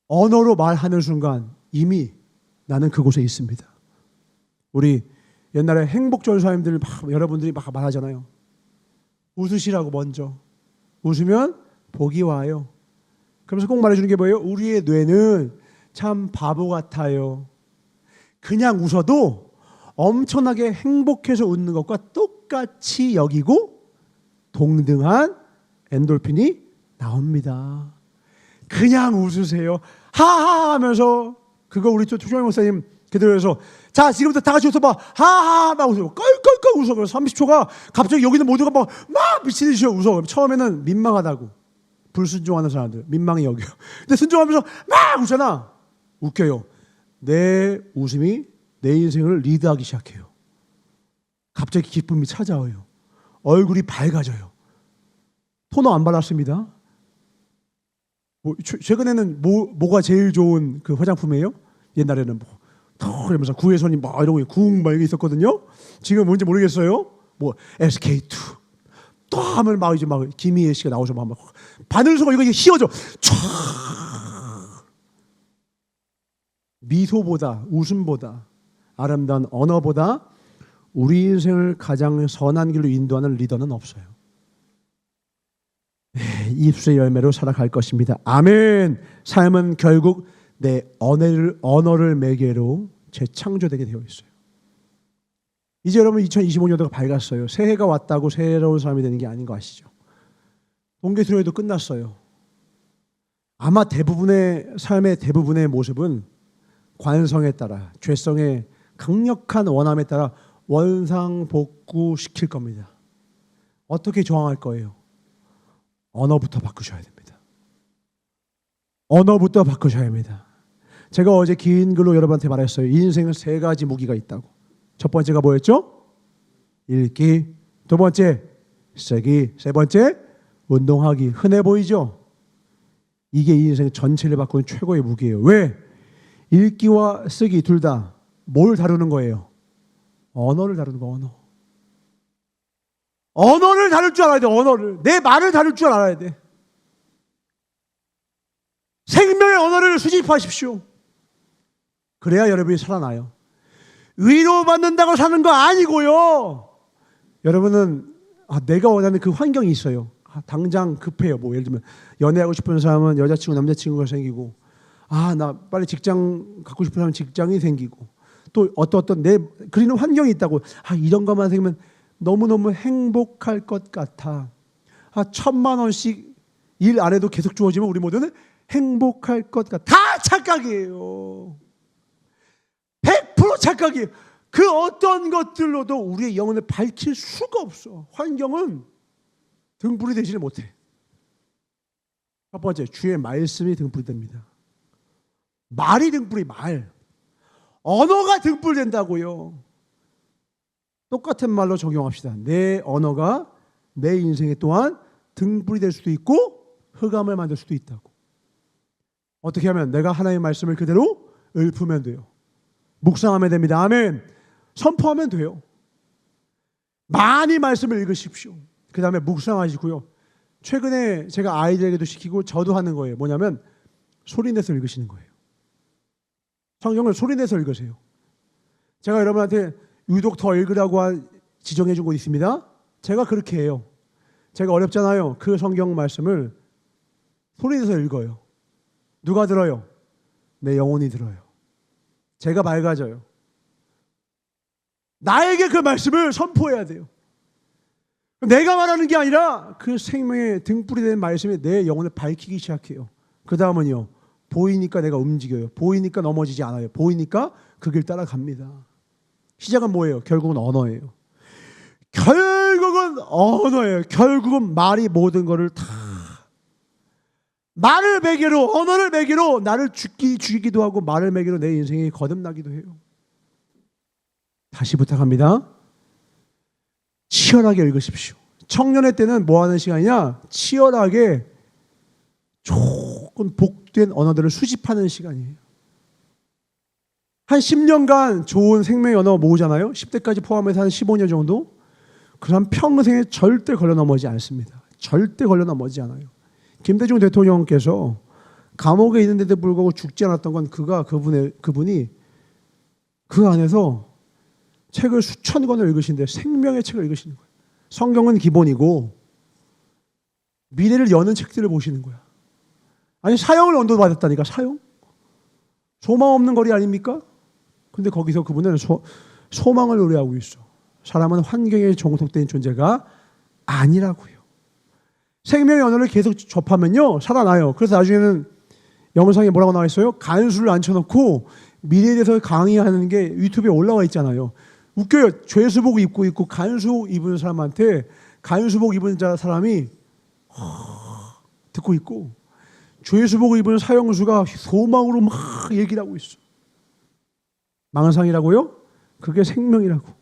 언어로 말하는 순간 이미 나는 그곳에 있습니다. 우리 옛날에 행복전사님들 여러분들이 막 말하잖아요. 웃으시라고 먼저. 웃으면 복이 와요. 그러면서 꼭 말해주는 게 뭐예요? 우리의 뇌는 참 바보 같아요. 그냥 웃어도 엄청나게 행복해서 웃는 것과 똑같이 여기고 동등한 엔돌핀이 나옵니다. 그냥 웃으세요. 하하 하면서 그거 우리 조정희 목사님 그대로해서 자 지금부터 다 같이 웃어봐. 하하 막 웃어. 껄껄껄 웃어. 30초가 갑자기 여기는 모두가 막 미치듯이 웃어. 처음에는 민망하다고. 불순종하는 사람들 민망히 여겨. 근데 순종하면서 막 웃잖아. 웃겨요. 내 웃음이 내 인생을 리드하기 시작해요. 갑자기 기쁨이 찾아와요. 얼굴이 밝아져요. 토너 안 발랐습니다. 최근에는 뭐가 제일 좋은 그 화장품이에요? 옛날에는 이러면서 구혜선이 막 이런 거 쿵 막 이게 있었거든요. 지금 뭔지 모르겠어요. SK2 또 하면 막 이제 막 김희애 씨가 나오죠. 막 바늘소가 이거 휘어져. 촤 미소보다 웃음보다 아름다운 언어보다 우리 인생을 가장 선한 길로 인도하는 리더는 없어요. 입술의 열매로 살아갈 것입니다. 아멘. 삶은 결국 내 언어를 매개로 재창조되게 되어 있어요. 이제 여러분 2025년도가 밝았어요. 새해가 왔다고 새로운 사람이 되는 게 아닌 거 아시죠? 동계수료회도 끝났어요. 아마 대부분의 삶의 대부분의 모습은 관성에 따라, 죄성의 강력한 원함에 따라 원상복구시킬 겁니다. 어떻게 저항할 거예요? 언어부터 바꾸셔야 됩니다. 언어부터 바꾸셔야 합니다. 제가 어제 긴 글로 여러분한테 말했어요. 인생은 3가지 무기가 있다고. 첫 번째가 뭐였죠? 읽기. 두 번째 쓰기. 세 번째 운동하기. 흔해 보이죠? 이게 인생 전체를 바꾸는 최고의 무기예요. 왜? 읽기와 쓰기 둘 다 뭘 다루는 거예요? 언어를 다루는 거. 언어를 다룰 줄 알아야 돼. 언어를. 내 말을 다룰 줄 알아야 돼. 생명의 언어를 수집하십시오. 그래야 여러분이 살아나요. 위로받는다고 사는 거 아니고요. 여러분은 내가 원하는 그 환경이 있어요. 당장 급해요. 예를 들면 연애하고 싶은 사람은 여자친구 남자친구가 생기고, 나 빨리 직장 갖고 싶은 사람은 직장이 생기고, 또 어떤 내 그리는 환경이 있다고. 이런 것만 생기면 너무너무 행복할 것 같아. 1,000만 원씩 일 안 해도 계속 주어지면 우리 모두는 행복할 것 같아. 다 착각이에요. 100% 착각이에요. 그 어떤 것들로도 우리의 영혼을 밝힐 수가 없어. 환경은 등불이 되지를 못해. 첫 번째, 주의 말씀이 등불이 됩니다. 말이 등불이 말. 언어가 등불 된다고요. 똑같은 말로 적용합시다. 내 언어가 내 인생에 또한 등불이 될 수도 있고 흑암을 만들 수도 있다고. 어떻게 하면? 내가 하나님의 말씀을 그대로 읊으면 돼요. 묵상하면 됩니다. 아멘. 선포하면 돼요. 많이 말씀을 읽으십시오. 그 다음에 묵상하시고요. 최근에 제가 아이들에게도 시키고 저도 하는 거예요. 뭐냐면 소리 내서 읽으시는 거예요. 성경을 소리 내서 읽으세요. 제가 여러분한테 유독 더 읽으라고 지정해 준 곳 있습니다. 제가 그렇게 해요. 제가 어렵잖아요. 그 성경 말씀을 소리 내서 읽어요. 누가 들어요? 내 영혼이 들어요. 제가 맑아져요. 나에게 그 말씀을 선포해야 돼요. 내가 말하는 게 아니라 그 생명의 등불이 된 말씀이 내 영혼을 밝히기 시작해요. 그 다음은요. 보이니까 내가 움직여요. 보이니까 넘어지지 않아요. 보이니까 그 길 따라갑니다. 시작은 뭐예요? 결국은 언어예요. 결국은 언어예요. 결국은 말이 모든 것을 다 말을 매개로, 언어를 매개로 나를 죽이기도 하고 말을 매개로 내 인생이 거듭나기도 해요. 다시 부탁합니다. 치열하게 읽으십시오. 청년의 때는 뭐 하는 시간이냐? 치열하게 조금 복된 언어들을 수집하는 시간이에요. 한 10년간 좋은 생명의 언어 모으잖아요. 10대까지 포함해서 한 15년 정도. 그럼 평생에 절대 걸려 넘어지지 않습니다. 절대 걸려 넘어지지 않아요. 김대중 대통령께서 감옥에 있는데도 불구하고 죽지 않았던 건 그분이 그 안에서 책을 수천 권을 읽으신데 생명의 책을 읽으시는 거예요. 성경은 기본이고 미래를 여는 책들을 보시는 거야. 아니 사형을 언도받았다니까. 사형? 소망 없는 거리 아닙니까? 근데 거기서 그분은 소망을 노래하고 있어. 사람은 환경에 종속된 존재가 아니라고요. 생명의 언어를 계속 접하면요 살아나요. 그래서 나중에는 영상에 뭐라고 나와 있어요? 간수를 앉혀놓고 미래에 대해서 강의하는 게 유튜브에 올라와 있잖아요. 웃겨요. 죄수복 입고 있고 간수 입은 사람한테 간수복 입은 사람이 듣고 있고 죄수복 입은 사형수가 소망으로 막 얘기를 하고 있어. 망상이라고요? 그게 생명이라고.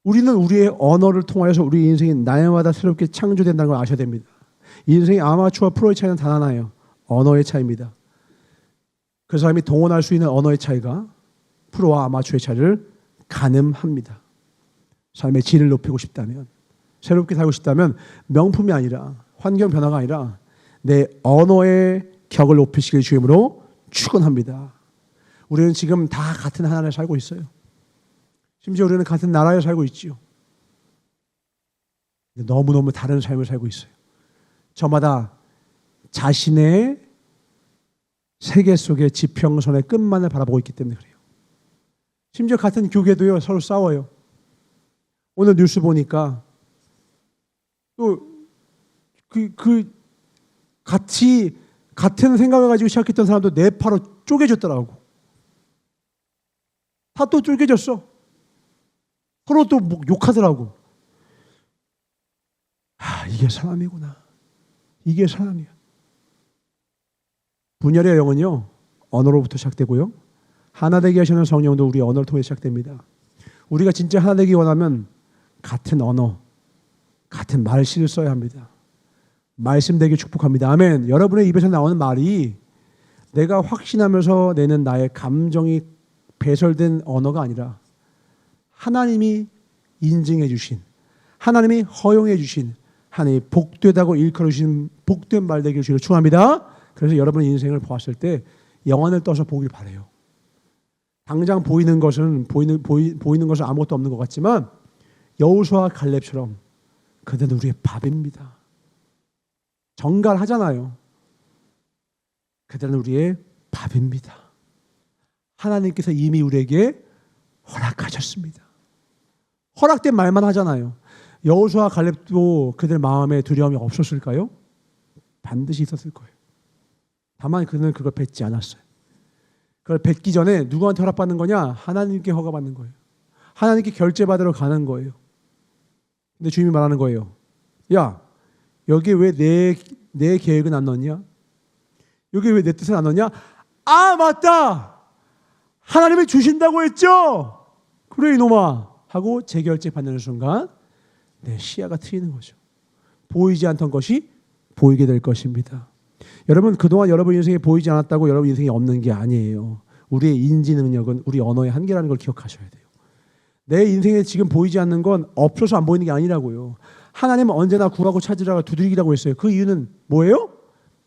우리는 우리의 언어를 통하여서 우리 인생이 날마다 새롭게 창조된다는 걸 아셔야 됩니다. 인생의 아마추어와 프로의 차이는 단 하나예요. 언어의 차이입니다. 그 사람이 동원할 수 있는 언어의 차이가 프로와 아마추어의 차이를 가늠합니다. 삶의 질을 높이고 싶다면, 새롭게 살고 싶다면 명품이 아니라, 환경 변화가 아니라 내 언어의 격을 높이시길 주임으로 축원합니다. 우리는 지금 다 같은 하나에 살고 있어요. 심지어 우리는 같은 나라에 살고 있지요. 너무너무 다른 삶을 살고 있어요. 저마다 자신의 세계 속의 지평선의 끝만을 바라보고 있기 때문에 그래요. 심지어 같은 교계도요 서로 싸워요. 오늘 뉴스 보니까 또 같은 생각을 가지고 시작했던 사람도 네파로 쪼개졌더라고. 다 또 쪼개졌어. 서로 또 욕하더라고. 이게 사람이구나. 이게 사람이야. 분열의 영은요 언어로부터 시작되고요. 하나 되게 하시는 성령도 우리 언어를 통해 시작됩니다. 우리가 진짜 하나 되기 원하면 같은 언어, 같은 말씨를 써야 합니다. 말씀 되게 축복합니다. 아멘. 여러분의 입에서 나오는 말이 내가 확신하면서 내는 나의 감정이 배설된 언어가 아니라 하나님이 인증해 주신, 하나님이 허용해 주신, 하나님이 복되다고 일컬어 주신 복된 말 되기를 주를 축원합니다. 그래서 여러분의 인생을 보았을 때 영안을 떠서 보길 바라요. 당장 보이는 것은 아무것도 없는 것 같지만 여호수아와 갈렙처럼 그들은 우리의 밥입니다. 정갈하잖아요. 그들은 우리의 밥입니다. 하나님께서 이미 우리에게 허락하셨습니다. 허락된 말만 하잖아요. 여호수아와 갈렙도 그들 마음에 두려움이 없었을까요? 반드시 있었을 거예요. 다만 그는 그걸 뱉지 않았어요. 그걸 뱉기 전에 누구한테 허락받는 거냐? 하나님께 허가받는 거예요. 하나님께 결제받으러 가는 거예요. 근데 주님이 말하는 거예요. 야, 여기에 왜 내 계획은 안 넣었냐? 여기에 왜 내 뜻은 안 넣었냐? 아, 맞다! 하나님이 주신다고 했죠? 그래, 이놈아! 하고 재결제 받는 순간 내 시야가 트이는 거죠. 보이지 않던 것이 보이게 될 것입니다. 여러분, 그동안 여러분 인생에 보이지 않았다고 여러분 인생이 없는 게 아니에요. 우리의 인지 능력은 우리 언어의 한계라는 걸 기억하셔야 돼요. 내 인생에 지금 보이지 않는 건 없어서 안 보이는 게 아니라고요. 하나님은 언제나 구하고 찾으라고 두드리기라고 했어요. 그 이유는 뭐예요?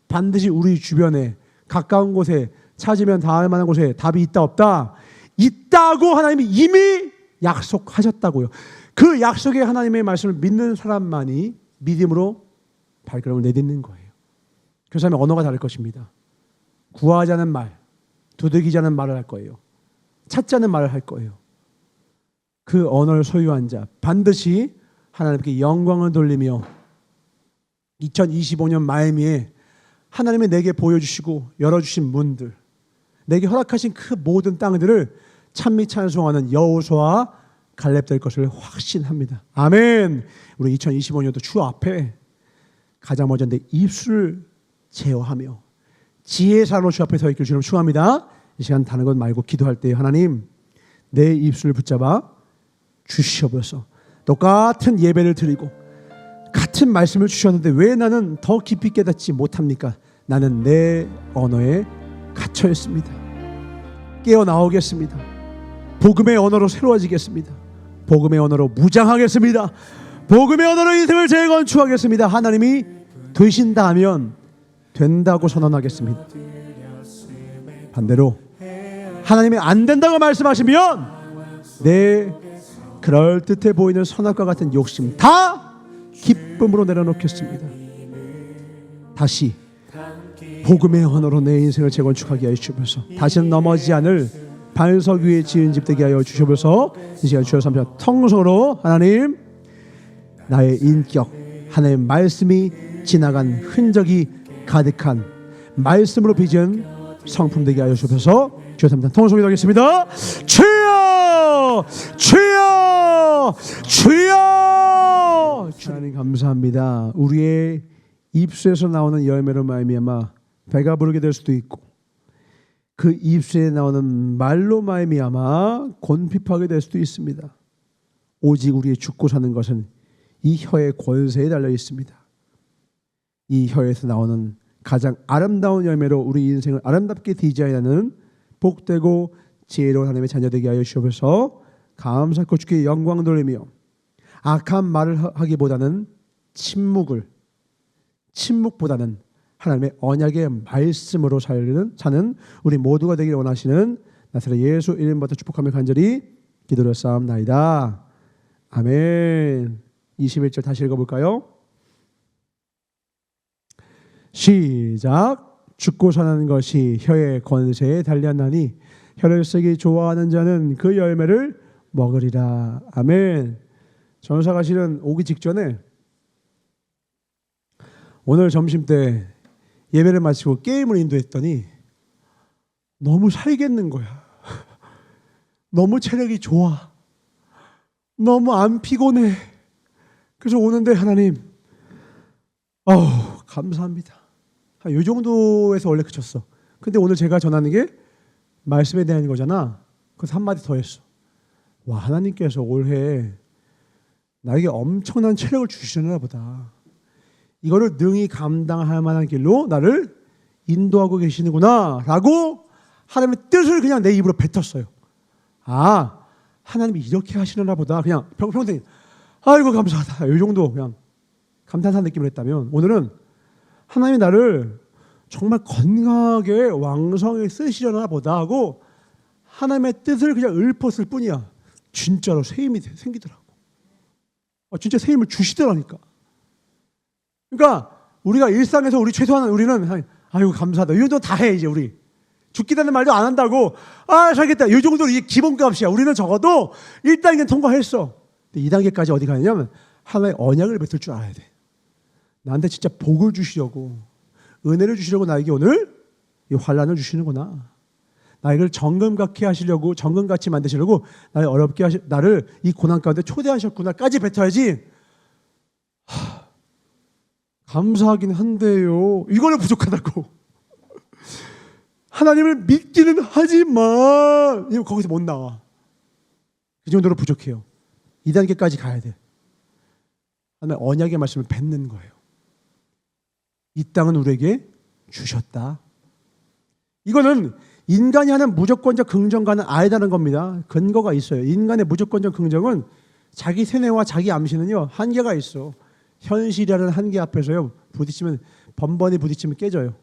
반드시 우리 주변에 가까운 곳에 찾으면 닿을 만한 곳에 답이 있다 없다? 있다고 하나님이 이미 약속하셨다고요. 그 약속의 하나님의 말씀을 믿는 사람만이 믿음으로 발걸음을 내딛는 거예요. 그 사람의 언어가 다를 것입니다. 구하자는 말, 두들기자는 말을 할 거예요. 찾자는 말을 할 거예요. 그 언어를 소유한 자 반드시 하나님께 영광을 돌리며 2025년 말미에 하나님이 내게 보여주시고 열어주신 문들, 내게 허락하신 그 모든 땅들을 찬미 찬송하는 여호수아와 갈렙 될 것을 확신합니다. 아멘. 우리 2025년도 주 앞에 가장 먼저 내 입술을 제어하며 지혜의 사로 주 앞에 서 있기를 주님 축원합니다. 이 시간 다른 것 말고 기도할 때 하나님 내 입술을 붙잡아 주시옵소서. 똑같은 예배를 드리고 같은 말씀을 주셨는데 왜 나는 더 깊이 깨닫지 못합니까? 나는 내 언어에 갇혀 있습니다. 깨어나오겠습니다. 복음의 언어로 새로워지겠습니다. 복음의 언어로 무장하겠습니다. 복음의 언어로 인생을 재건축하겠습니다. 하나님이 되신다 하면 된다고 선언하겠습니다. 반대로 하나님이 안 된다고 말씀하시면 내 그럴듯해 보이는 선악과 같은 욕심 다 기쁨으로 내려놓겠습니다. 다시 복음의 언어로 내 인생을 재건축하게 하여 주셔서 다시는 넘어지지 않을 반석 위에 지은 집 되게 하여 주셔서 이 시간 주여 삼자 통성으로 하나님 나의 인격 하나님의 말씀이 지나간 흔적이 가득한 말씀으로 빚은 성품 되게 하여 주셔서 주여 삼자 통성이 되겠습니다. 주여 주여 주여 주님 감사합니다. 우리의 입술에서 나오는 열매로 말미암아 배가 부르게 될 수도 있고 그 입술에 나오는 말로 말미암아 곤핍하게 될 수도 있습니다. 오직 우리의 죽고 사는 것은 이 혀의 권세에 달려 있습니다. 이 혀에서 나오는 가장 아름다운 열매로 우리 인생을 아름답게 디자인하는 복되고 지혜로운 하나님의 자녀되게 하여 주옵소서. 감사하고 주께 영광 돌리며 악한 말을 하기보다는 침묵보다는 하나님의 언약의 말씀으로 사는 우리 모두가 되기를 원하시는 나사렛 예수 이름부터 축복하며 간절히 기도를 쌓옵나이다. 아멘. 21절 다시 읽어볼까요? 시작. 죽고 사는 것이 혀의 권세에 달렸나니 혀를 쓰기 좋아하는 자는 그 열매를 먹으리라. 아멘. 전사가 실은 오기 직전에 오늘 점심때 예배를 마치고 게임을 인도했더니 너무 살겠는 거야. 너무 체력이 좋아. 너무 안 피곤해. 그래서 오는데 하나님 감사합니다. 이 정도에서 원래 그쳤어. 근데 오늘 제가 전하는 게 말씀에 대한 거잖아. 그래서 한마디 더 했어. 와, 하나님께서 올해 나에게 엄청난 체력을 주시려나 보다. 이거를 능히 감당할 만한 길로 나를 인도하고 계시는구나 라고 하나님의 뜻을 그냥 내 입으로 뱉었어요. 아, 하나님이 이렇게 하시려나 보다. 그냥 평생 아이고 감사하다 이 정도 그냥 감탄사 느낌을 했다면 오늘은 하나님이 나를 정말 건강하게 왕성하게 쓰시려나 보다 하고 하나님의 뜻을 그냥 읊었을 뿐이야. 진짜로 새 힘이 생기더라고. 진짜 새 힘을 주시더라니까. 그러니까 우리가 일상에서 우리 최소한 우리는 아이고 감사하다 이 정도 다 해. 이제 우리 죽기다는 말도 안 한다고 살겠다 이 정도 이게 기본값이야. 우리는 적어도 1단계는 통과했어. 근데 2단계까지 어디 가냐면 하나의 언약을 뱉을 줄 알아야 돼. 나한테 진짜 복을 주시려고 은혜를 주시려고 나에게 오늘 이 환난을 주시는구나. 나를 정금같이 하시려고, 정금같이 만드시려고 나를 어렵게 나를 이 고난 가운데 초대하셨구나까지 뱉어야지. 감사하긴 한데요. 이거는 부족하다고. 하나님을 믿기는 하지만 거기서 못 나와. 그 정도로 부족해요. 2단계까지 가야 돼. 하나님 언약의 말씀을 뱉는 거예요. 이 땅은 우리에게 주셨다. 이거는 인간이 하는 무조건적 긍정과는 아니다는 겁니다. 근거가 있어요. 인간의 무조건적 긍정은 자기 세뇌와 자기 암시는요, 한계가 있어. 현실이라는 한계 앞에서요, 번번이 부딪히면 깨져요.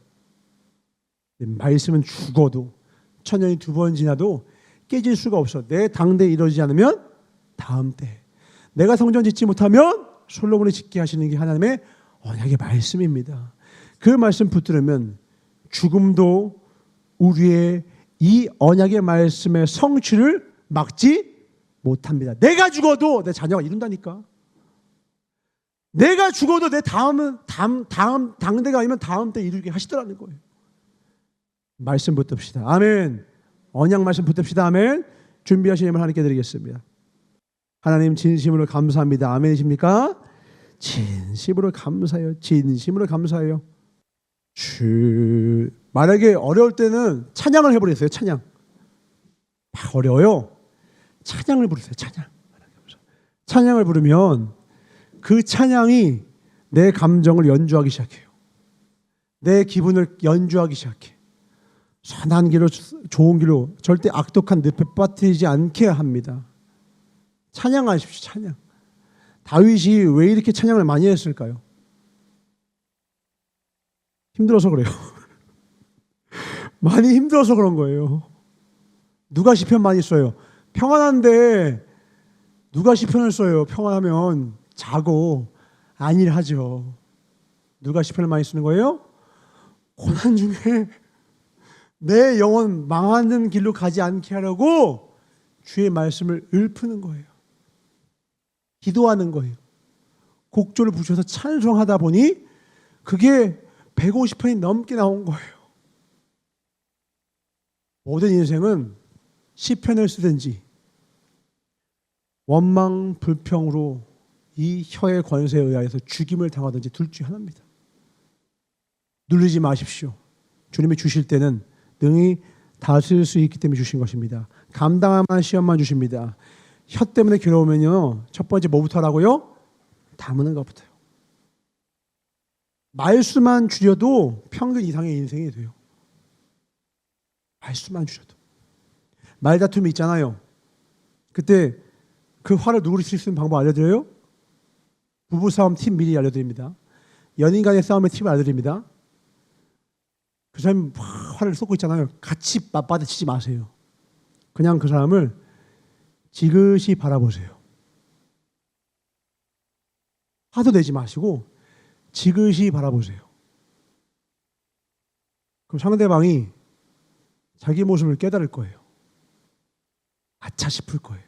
말씀은 죽어도 1000년이 2번 지나도 깨질 수가 없어. 내 당대에 이루어지지 않으면 다음 때. 내가 성전 짓지 못하면 솔로몬이 짓게 하시는 게 하나님의 언약의 말씀입니다. 그 말씀 붙들으면 죽음도 우리의 이 언약의 말씀의 성취를 막지 못합니다. 내가 죽어도 내 자녀가 이룬다니까. 내가 죽어도 내 다음 당대가 아니면 다음 때 이루게 하시더라는 거예요. 말씀 붙듭시다. 아멘. 언약 말씀 붙듭시다. 아멘. 준비하신 힘을 하나님께 드리겠습니다. 하나님 진심으로 감사합니다. 아멘이십니까? 진심으로 감사해요. 진심으로 감사해요. 만약에 어려울 때는 찬양을 해버렸어요. 찬양. 어려워요. 찬양을 부르세요. 찬양을 부르면 그 찬양이 내 감정을 연주하기 시작해요. 내 기분을 연주하기 시작해. 선한 길로, 좋은 길로, 절대 악독한 늪에 빠뜨리지 않게 합니다. 찬양하십시오. 찬양. 다윗이 왜 이렇게 찬양을 많이 했을까요? 힘들어서 그래요. 많이 힘들어서 그런 거예요. 누가 시편 많이 써요? 평안한데 누가 시편을 써요? 평안하면 자고 안일하죠. 누가 시편을 많이 쓰는 거예요? 고난 중에 내 영혼 망하는 길로 가지 않게 하려고 주의 말씀을 읊는 거예요. 기도하는 거예요. 곡조를 부셔서 찬송하다 보니 그게 150편이 넘게 나온 거예요. 모든 인생은 시편을 쓰든지 원망 불평으로 이 혀의 권세에 의하여서 죽임을 당하든지 둘 중 하나입니다. 누르지 마십시오. 주님이 주실 때는 능히 다스릴 수 있기 때문에 주신 것입니다. 감당할 만한 시험만 주십니다. 혀 때문에 괴로우면요, 첫 번째 뭐부터 하라고요? 다무는 것부터요. 말수만 줄여도 평균 이상의 인생이 돼요. 말수만 줄여도. 말다툼이 있잖아요. 그때 그 화를 누그릴 수 있는 방법 알려드려요? 부부싸움 팁 미리 알려드립니다. 연인 간의 싸움의 팁을 알려드립니다. 그 사람이 화를 쏟고 있잖아요. 같이 맞받아치지 마세요. 그냥 그 사람을 지그시 바라보세요. 화도 내지 마시고 지그시 바라보세요. 그럼 상대방이 자기 모습을 깨달을 거예요. 아차 싶을 거예요.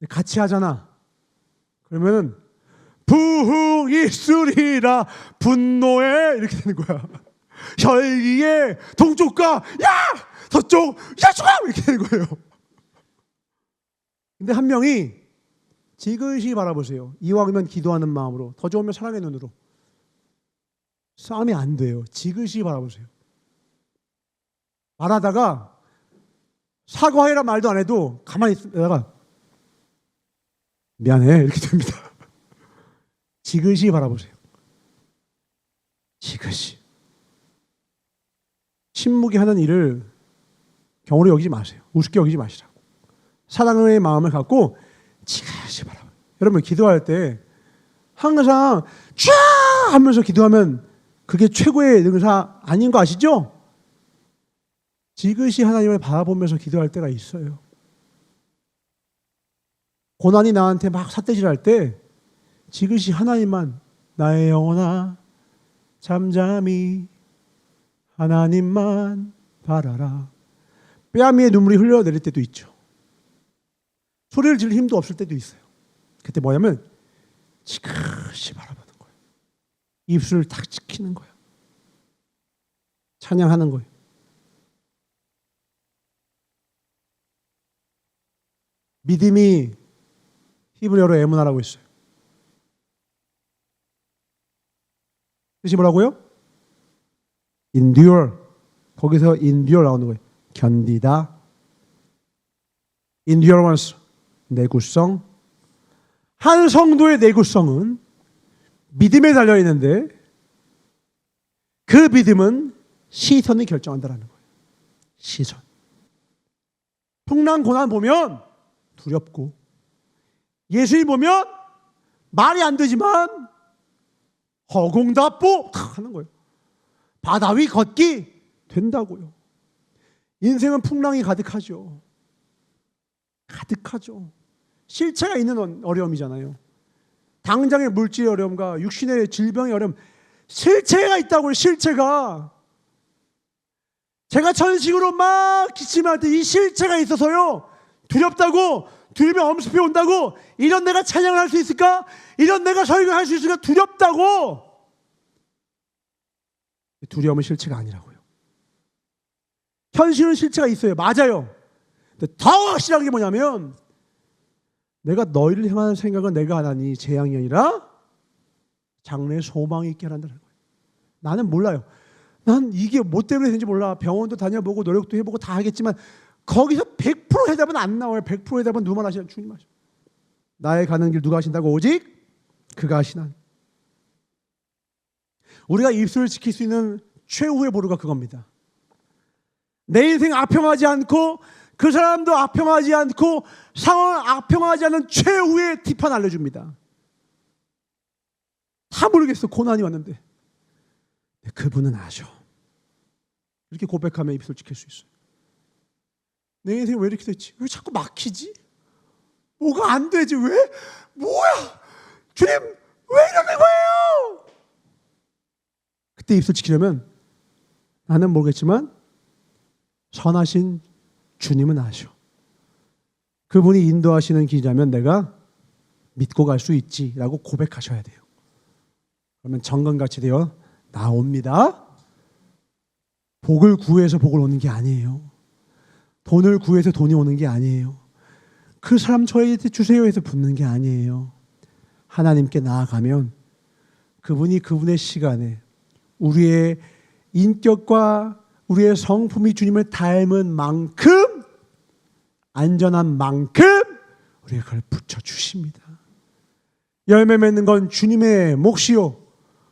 같이 하잖아. 그러면은 부흥이 있으리라 분노에 이렇게 되는 거야. 혈기에 동쪽과 야! 서쪽 야! 죽어! 이렇게 되는 거예요. 근데 한 명이 지그시 바라보세요. 이왕이면 기도하는 마음으로, 더 좋으면 사랑의 눈으로. 싸움이 안 돼요. 지그시 바라보세요. 말하다가 사과해라 말도 안 해도 가만히 있다가 미안해 이렇게 됩니다. 지그시 바라보세요. 지그시. 침묵이 하는 일을 경우로 여기지 마세요. 우습게 여기지 마시라고. 사랑의 마음을 갖고 지그시 바라봐요. 여러분 기도할 때 항상 쫙 하면서 기도하면 그게 최고의 능사 아닌 거 아시죠? 지그시 하나님을 바라보면서 기도할 때가 있어요. 고난이 나한테 막 삿대질할 때 지그시 하나님만, 나의 영혼아 잠잠히 하나님만 바라라. 뺨 위에 눈물이 흘러내릴 때도 있죠. 소리를 지를 힘도 없을 때도 있어요. 그때 뭐냐면 지그시 바라보는 거예요. 입술을 탁 지키는 거예요. 찬양하는 거예요. 믿음이 히브리어로 에무나라고 있어요. 뜻이 뭐라고요? endure. 거기서 endure 나오는 거예요. 견디다. endurance, 내구성. 한 성도의 내구성은 믿음에 달려 있는데 그 믿음은 시선이 결정한다는 거예요. 시선. 풍랑 고난 보면 두렵고, 예수님 보면 말이 안 되지만 허공답보 하는 거예요. 바다 위 걷기 된다고요. 인생은 풍랑이 가득하죠. 가득하죠. 실체가 있는 어려움이잖아요. 당장의 물질의 어려움과 육신의 질병의 어려움, 실체가 있다고요. 실체가. 제가 천식으로 막 기침할 때 이 실체가 있어서요, 두렵다고, 두려움이 엄습해 온다고, 이런 내가 찬양을 할 수 있을까? 이런 내가 설교할 수 있을까? 두렵다고. 두려움은 실체가 아니라고요. 현실은 실체가 있어요. 맞아요. 근데 더 확실한 게 뭐냐면, 내가 너희를 향하는 생각은 내가 안 하니 재앙이 아니라 장래에 소망이 있게 하란다는 거예요. 나는 몰라요. 난 이게 뭐 때문에 되는지 몰라. 병원도 다녀보고 노력도 해보고 다 하겠지만 거기서 100% 해답은 안 나와요. 100% 해답은 누구만 하시냐? 주님 하시죠. 나의 가는 길 누가 하신다고? 오직 그가 하시나니. 우리가 입술을 지킬 수 있는 최후의 보루가 그겁니다. 내 인생 악평하지 않고 그 사람도 악평하지 않고 상황을 악평하지 않은 최후의 팁 하나 알려줍니다. 다 모르겠어. 고난이 왔는데 그분은 아셔. 이렇게 고백하면 입술 지킬 수 있어요. 내 인생이 왜 이렇게 됐지? 왜 자꾸 막히지? 뭐가 안 되지? 왜? 뭐야? 주님 왜 이러는 거예요? 그때 입술 지키려면 나는 모르겠지만 선하신 주님은 아셔. 그분이 인도하시는 길이라면 내가 믿고 갈 수 있지라고 고백하셔야 돼요. 그러면 정금같이 되어 나옵니다. 복을 구해서 복을 오는 게 아니에요. 돈을 구해서 돈이 오는 게 아니에요. 그 사람 저희한테 주세요 해서 붙는 게 아니에요. 하나님께 나아가면 그분이 그분의 시간에 우리의 인격과 우리의 성품이 주님을 닮은 만큼, 안전한 만큼 우리가 그걸 붙여주십니다. 열매 맺는 건 주님의 몫이요,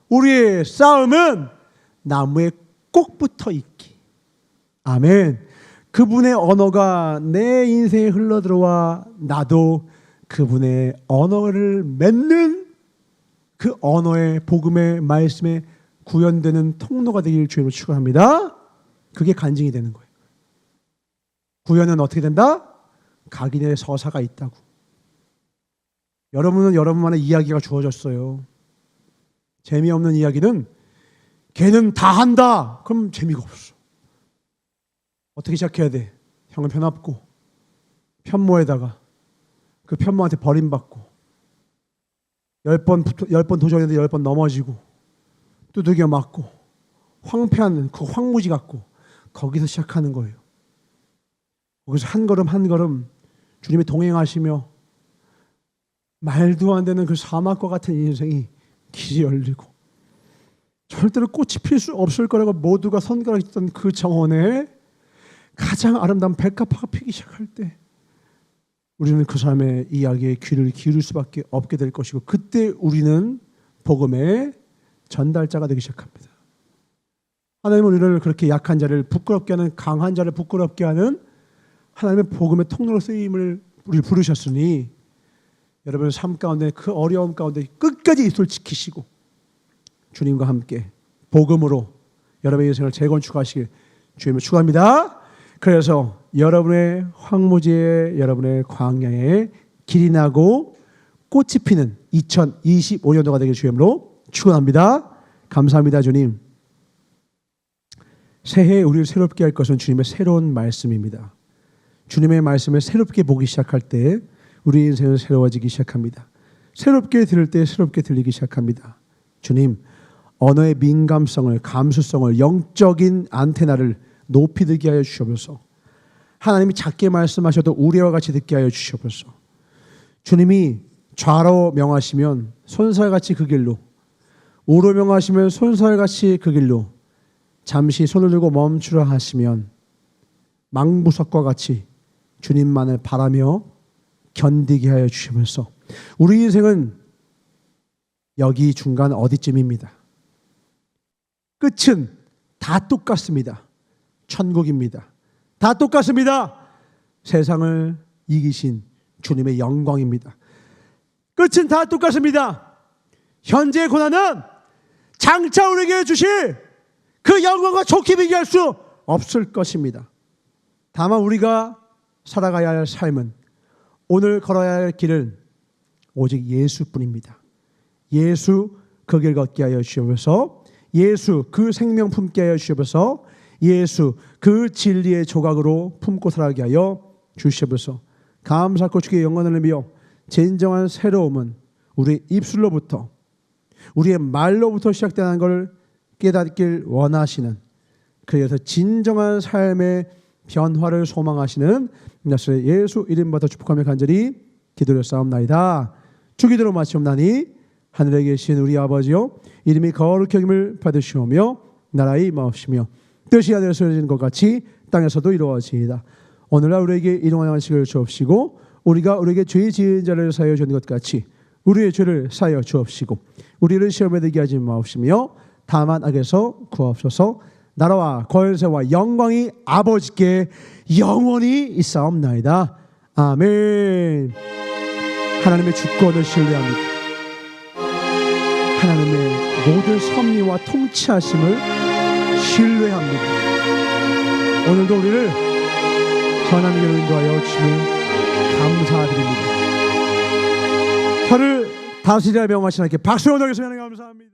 우리의 싸움은 나무에 꼭 붙어 있기. 아멘. 그분의 언어가 내 인생에 흘러들어와 나도 그분의 언어를 맺는 그 언어의 복음의 말씀에 구현되는 통로가 되길 주님으로 축원합니다. 그게 간증이 되는 거예요. 구현은 어떻게 된다? 각인의 서사가 있다고. 여러분은 여러분만의 이야기가 주어졌어요. 재미없는 이야기는 걔는 다 한다. 그럼 재미가 없어. 어떻게 시작해야 돼? 형은 편없고 편모에다가 그 편모한테 버림받고 10번 도전했는데 10번 넘어지고 두들겨 맞고 황폐한 그 황무지 같고 거기서 시작하는 거예요. 거기서 한 걸음 한 걸음 주님이 동행하시며 말도 안 되는 그 사막과 같은 인생이 길이 열리고 절대로 꽃이 필 수 없을 거라고 모두가 선거했던 그 정원에 가장 아름다운 백합화가 피기 시작할 때 우리는 그 사람의 이야기에 귀를 기울일 수밖에 없게 될 것이고, 그때 우리는 복음의 전달자가 되기 시작합니다. 하나님은 우리를 그렇게 약한 자를 부끄럽게 하는, 강한 자를 부끄럽게 하는 하나님의 복음의 통로로 쓰임을 우리를 부르셨으니 여러분의 삶 가운데 그 어려움 가운데 끝까지 입술 지키시고 주님과 함께 복음으로 여러분의 인생을 재건축하시길 주님을 축원합니다. 그래서 여러분의 황무지에, 여러분의 광야에 길이 나고 꽃이 피는 2025년도가 되길 주님으로 축원합니다. 감사합니다. 주님. 새해에 우리를 새롭게 할 것은 주님의 새로운 말씀입니다. 주님의 말씀을 새롭게 보기 시작할 때 우리 인생은 새로워지기 시작합니다. 새롭게 들을 때 새롭게 들리기 시작합니다. 주님, 언어의 민감성을, 감수성을, 영적인 안테나를 높이 듣게 하여 주시옵소서. 하나님이 작게 말씀하셔도 우리와 같이 듣게 하여 주시옵소서. 주님이 좌로 명하시면 손살같이 그 길로, 우로 명하시면 손살같이 그 길로, 잠시 손을 들고 멈추라 하시면 망부석과 같이 주님만을 바라며 견디게 하여 주시면서 우리 인생은 여기 중간 어디쯤입니다. 끝은 다 똑같습니다. 천국입니다. 다 똑같습니다. 세상을 이기신 주님의 영광입니다. 끝은 다 똑같습니다. 현재의 고난은 장차 우리에게 주실 그 영광과 좋게 비교할 수 없을 것입니다. 다만 우리가 살아가야 할 삶은, 오늘 걸어야 할 길은 오직 예수뿐입니다. 예수 그 길 걷게 하여 주시옵소서. 예수 그 생명 품게 하여 주시옵소서. 예수 그 진리의 조각으로 품고 살아가게 하여 주시옵소서. 감사하고 주께 영광을 돌리며 진정한 새로움은 우리 입술로부터, 우리의 말로부터 시작되는 것을 깨닫길 원하시는, 그래서 진정한 삶의 변화를 소망하시는 나사렛 예수 이름 받아 축복하며 간절히 기도드렸사옵나이다. 주기도로 마치옵나니 하늘에 계신 우리 아버지여, 이름이 거룩히 여김을 받으시오며 나라의 임하옵시며 뜻이 하늘에서 이루어지는 것 같이 땅에서도 이루어지이다. 오늘날 우리에게 일용할 양식을 주옵시고, 우리가 우리에게 죄 지은 자를 사하여 주는 것 같이 우리의 죄를 사하여 주옵시고, 우리를 시험에 들게 하지 마옵시며 다만 악에서 구하옵소서. 나라와 권세와 영광이 아버지께 영원히 있사옵나이다. 아멘. 하나님의 주권을 신뢰합니다. 하나님의 모든 섭리와 통치하심을 신뢰합니다. 오늘도 우리를 선한 길로 인도하여 주심을 감사드립니다. 저를 다스리라 명하신 하나님께 박수로 드리겠습니다. 감사합니다.